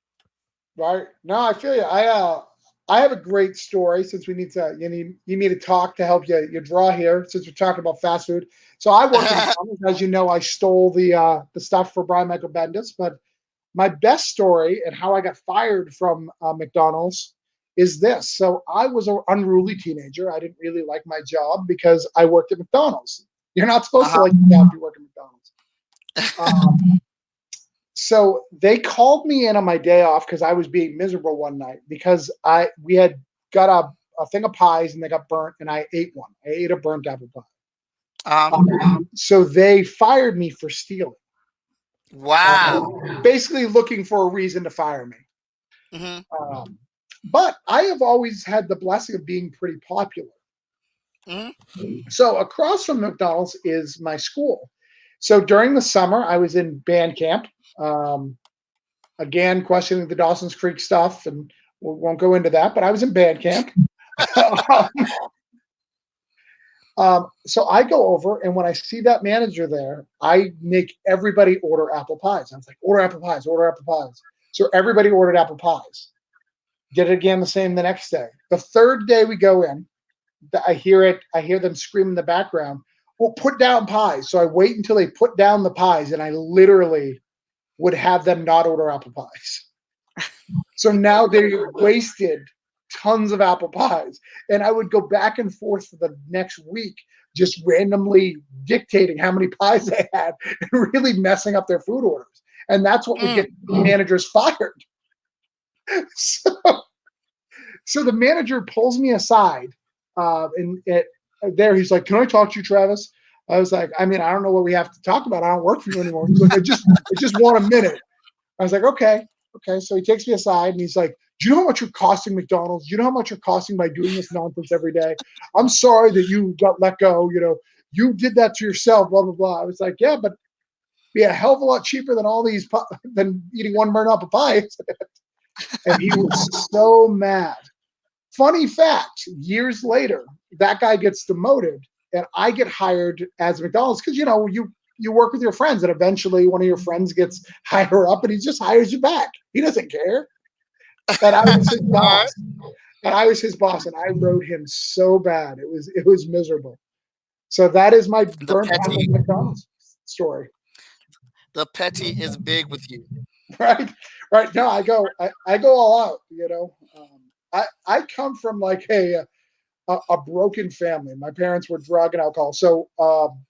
Right. No, I feel you. I have a great story since we need to you need to talk to help you draw here since we're talking about fast food. So I work in McDonald's. As you know, I stole the stuff for Brian Michael Bendis, but my best story and how I got fired from McDonald's is this. So I was an unruly teenager. I didn't really like my job because I worked at McDonald's. You're not supposed to like your job if you work at McDonald's. So they called me in on my day off because I was being miserable one night because we had got a thing of pies and they got burnt and I ate one. I ate a burnt apple pie. So they fired me for stealing. Wow. Basically looking for a reason to fire me. Mm-hmm. But I have always had the blessing of being pretty popular. Mm-hmm. So across from McDonald's is my school. So during the summer, I was in band camp. Again, questioning the Dawson's Creek stuff, and we won't go into that, but I was in band camp. So I go over, and when I see that manager there, I make everybody order apple pies. I was like, order apple pies, order apple pies. So everybody ordered apple pies. Did it again the next day. The third day we go in, I hear them scream in the background, Well, put down pies. So I wait until they put down the pies, and I literally would have them not order apple pies. So now they wasted tons of apple pies. And I would go back and forth for the next week, just randomly dictating how many pies they had and really messing up their food orders. And that's what would get managers fired. So the manager pulls me aside, and there he's like, "Can I talk to you, Travis?" I was like, "I mean, I don't know what we have to talk about. I don't work for you anymore." He's like, I just want a minute." I was like, "Okay." So he takes me aside and he's like, "Do you know how much you're costing McDonald's? Do you know how much you're costing by doing this nonsense every day? I'm sorry that you got let go. You did that to yourself, blah, blah, blah." I was like, "Yeah, but be a hell of a lot cheaper than all these, than eating one burn apple pie." And he was so mad. Funny fact, years later, that guy gets demoted and I get hired as McDonald's because, you work with your friends and eventually one of your friends gets higher up and he just hires you back. He doesn't care. And I was his boss. And I rode him so bad. It was miserable. So that is my burnt apple McDonald's story. The petty is big with you. Right. No, I go all out, I come from like a broken family. My parents were drug and alcohol. So,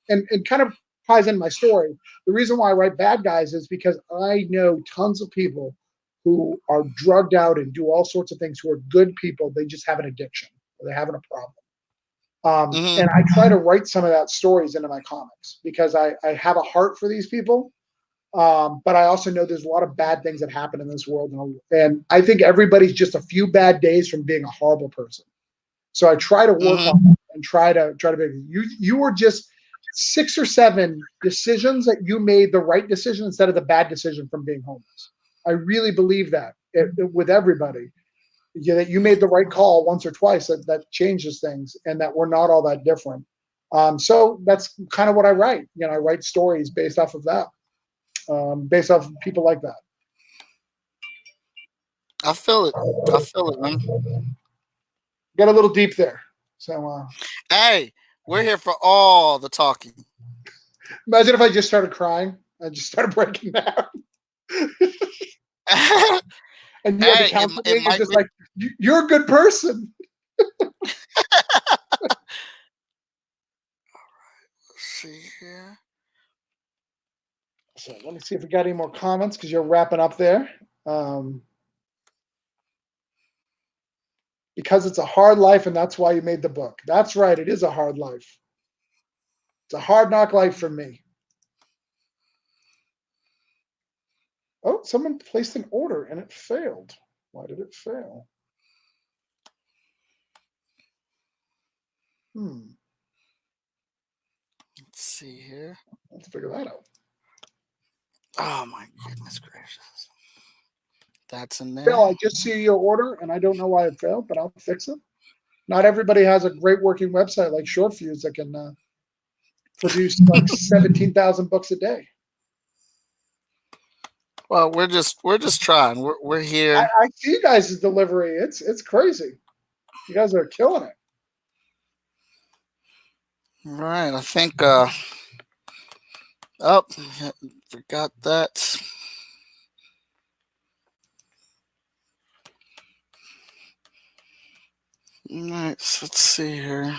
and kind of ties in my story. The reason why I write bad guys is because I know tons of people who are drugged out and do all sorts of things who are good people. They just have an addiction or they're having a problem. And I try to write some of that stories into my comics because I have a heart for these people. But I also know there's a lot of bad things that happen in this world. And I think everybody's just a few bad days from being a horrible person. So I try to work on it and try to be, you were just 6 or 7 decisions that you made the right decision instead of the bad decision from being homeless. I really believe that with everybody, that you made the right call once or twice that changes things and that we're not all that different. So that's kind of what I write. I write stories based off of that, based off of people like that. I feel it, man. Get a little deep there. So, hey, we're here for all the talking. Imagine if I just started crying. I just started breaking down. And you had to counsel me and just like, you're a good person. Let's see here. So let me see if we got any more comments because you're wrapping up there. Because it's a hard life and that's why you made the book. That's right. It is a hard life. It's a hard knock life for me. Oh, someone placed an order and it failed. Why did it fail? Let's see here. Let's figure that out. Oh my goodness gracious. That's in there. Bill, I just see your order and I don't know why it failed, but I'll fix it. Not everybody has a great working website like Short Fuse that can produce like 17,000 books a day. Well, we're just trying. We're here. I see you guys' delivery. It's crazy. You guys are killing it. Right. I think forgot that. All right, so let's see here.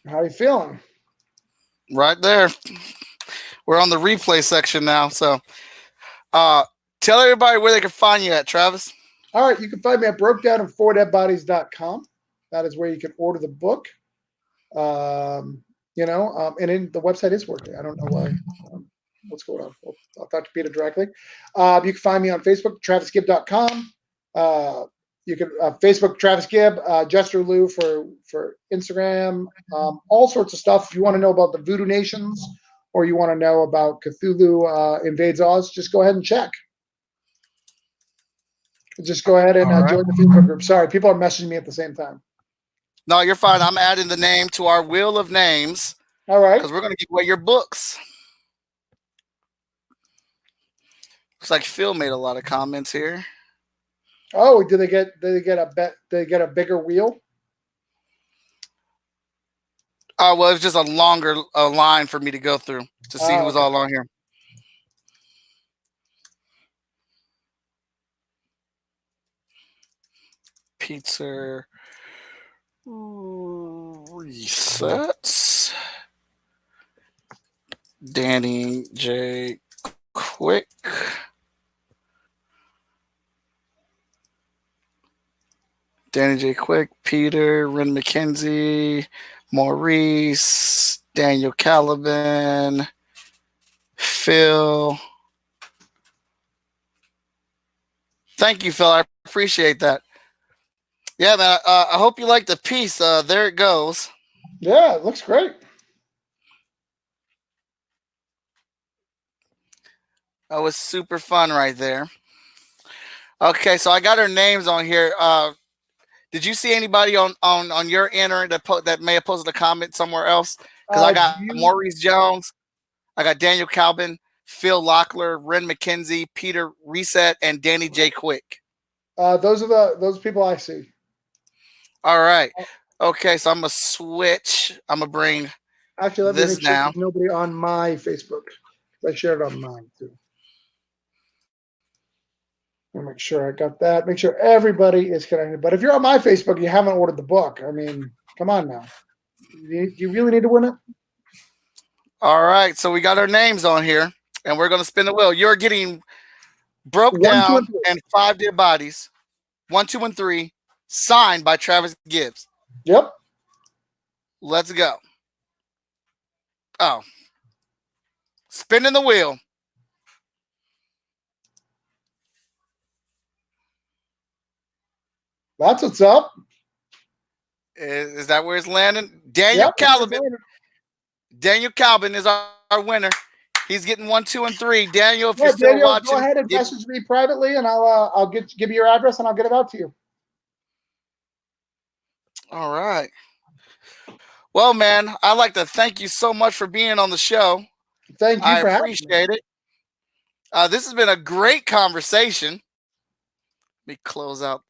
How you feeling? Right there. We're on the replay section now. So tell everybody where they can find you at, Travis. All right, you can find me at brokedown4deadbodies.com. That is where you can order the book. And then the website is working. I don't know why. What's going on? I'll talk to Peter directly. You can find me on Facebook, travisgibb.com. You can Facebook Travis Gibb, Jester Lou for Instagram, all sorts of stuff. If you want to know about the Voodoo Nations or you want to know about Cthulhu Invades Oz, just go ahead and check. Just go ahead and join the Facebook group. Sorry, people are messaging me at the same time. No, you're fine. I'm adding the name to our wheel of names. All right. Because we're going to give away your books. Looks like Phil made a lot of comments here. Oh, did they get a bigger wheel? Well, it's just a longer line for me to go through to see who's Okay. all on here. Pizza resets. Danny J. Quick. Danny J. Quick, Peter, Ren McKenzie, Maurice, Daniel Caliban, Phil. Thank you, Phil. I appreciate that. Yeah, man. I hope you like the piece. There it goes. Yeah, it looks great. That was super fun right there. Okay, so I got her names on here. Did you see anybody on your end or that may have posted a comment somewhere else? Because I got Maurice Jones, I got Daniel Calvin, Phil Locklear, Ren McKenzie, Peter Reset, and Danny J. Quick. Those are those people I see. All right. Okay, so I'm gonna switch. I'm gonna bring. Actually, let me make sure now. there's nobody on my Facebook. I shared it on mine too. I'll make sure I got that. Make sure everybody is connected. But if you're on my Facebook, you haven't ordered the book. I mean, come on now. Do you really need to win it? All right, so we got our names on here, and we're gonna spin the wheel. You're getting broke down and 5 dead bodies. 1, 2, and 3, signed by Travis Gibbs. Yep. Let's go. Oh. Spinning the wheel. That's what's up. Is that where it's landing? Daniel Calvin. Daniel Calvin is our winner. He's getting 1, 2, and 3. Daniel, if you're still watching, go ahead and message me privately, and I'll give you your address, and I'll get it out to you. All right. Well, man, I'd like to thank you so much for being on the show. Thank you. I appreciate it. This has been a great conversation. Let me close out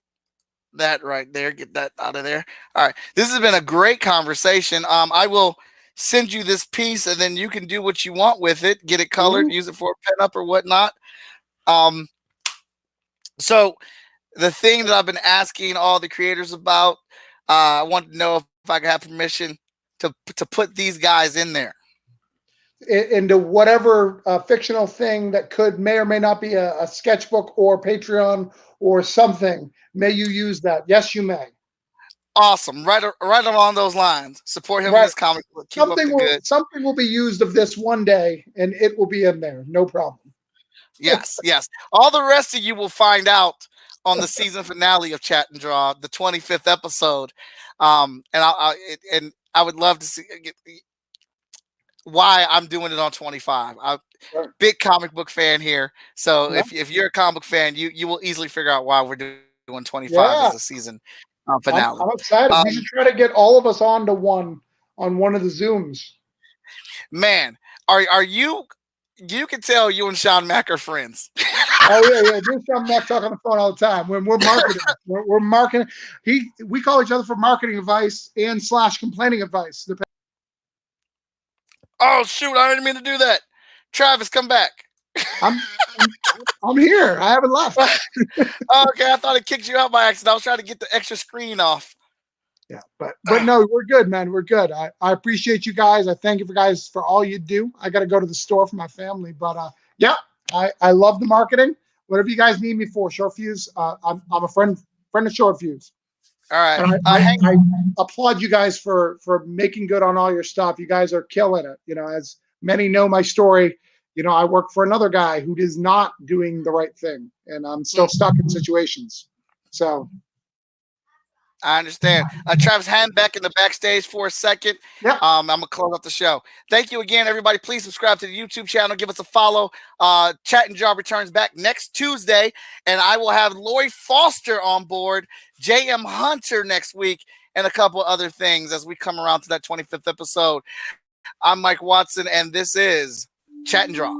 that right there. Get that out of there. All right. This has been a great conversation. I will send you this piece, and then you can do what you want with it. Get it colored, use it for a pen up or whatnot. So the thing that I've been asking all the creators about, I want to know if I can have permission to put these guys in there. Into whatever fictional thing that may or may not be a sketchbook or Patreon or something. May you use that? Yes, you may. Awesome. Right along those lines. Support him in his comic book. Keep something up the good. Something will be used of this one day, and it will be in there. No problem. Yes, yes. All the rest of you will find out on the season finale of Chat and Draw, the 25th episode. And I would love to see why I'm doing it on 25. I'm big comic book fan here. So if you're a comic book fan, you will easily figure out why we're doing 25 as a season finale. I'm excited. We should try to get all of us on one of the Zooms. Man, are you? You can tell you and Sean Mack are friends. Oh yeah. Me and Sean Mack talk on the phone all the time. When we're marketing, we're marketing. We call each other for marketing advice and / complaining advice. Oh shoot! I didn't mean to do that. Travis, come back. I'm here. I haven't left. Okay, I thought it kicked you out by accident. I was trying to get the extra screen off. Yeah, but no, we're good, man. We're good. I appreciate you guys. I thank you guys for all you do. I got to go to the store for my family, but yeah, I love the marketing. Whatever you guys need me for, Short Fuse. I'm a friend of Short Fuse. All right. And I applaud you guys for making good on all your stuff. You guys are killing it. You know, as many know my story, you know, I work for another guy who is not doing the right thing, and I'm still stuck in situations. So I understand. Travis, hand back in the backstage for a second. Yeah. I'm going to close up the show. Thank you again, everybody. Please subscribe to the YouTube channel. Give us a follow. Chat and Draw returns back next Tuesday, and I will have Lori Foster on board, J.M. Hunter next week, and a couple other things as we come around to that 25th episode. I'm Mike Watson, and this is Chat and Draw.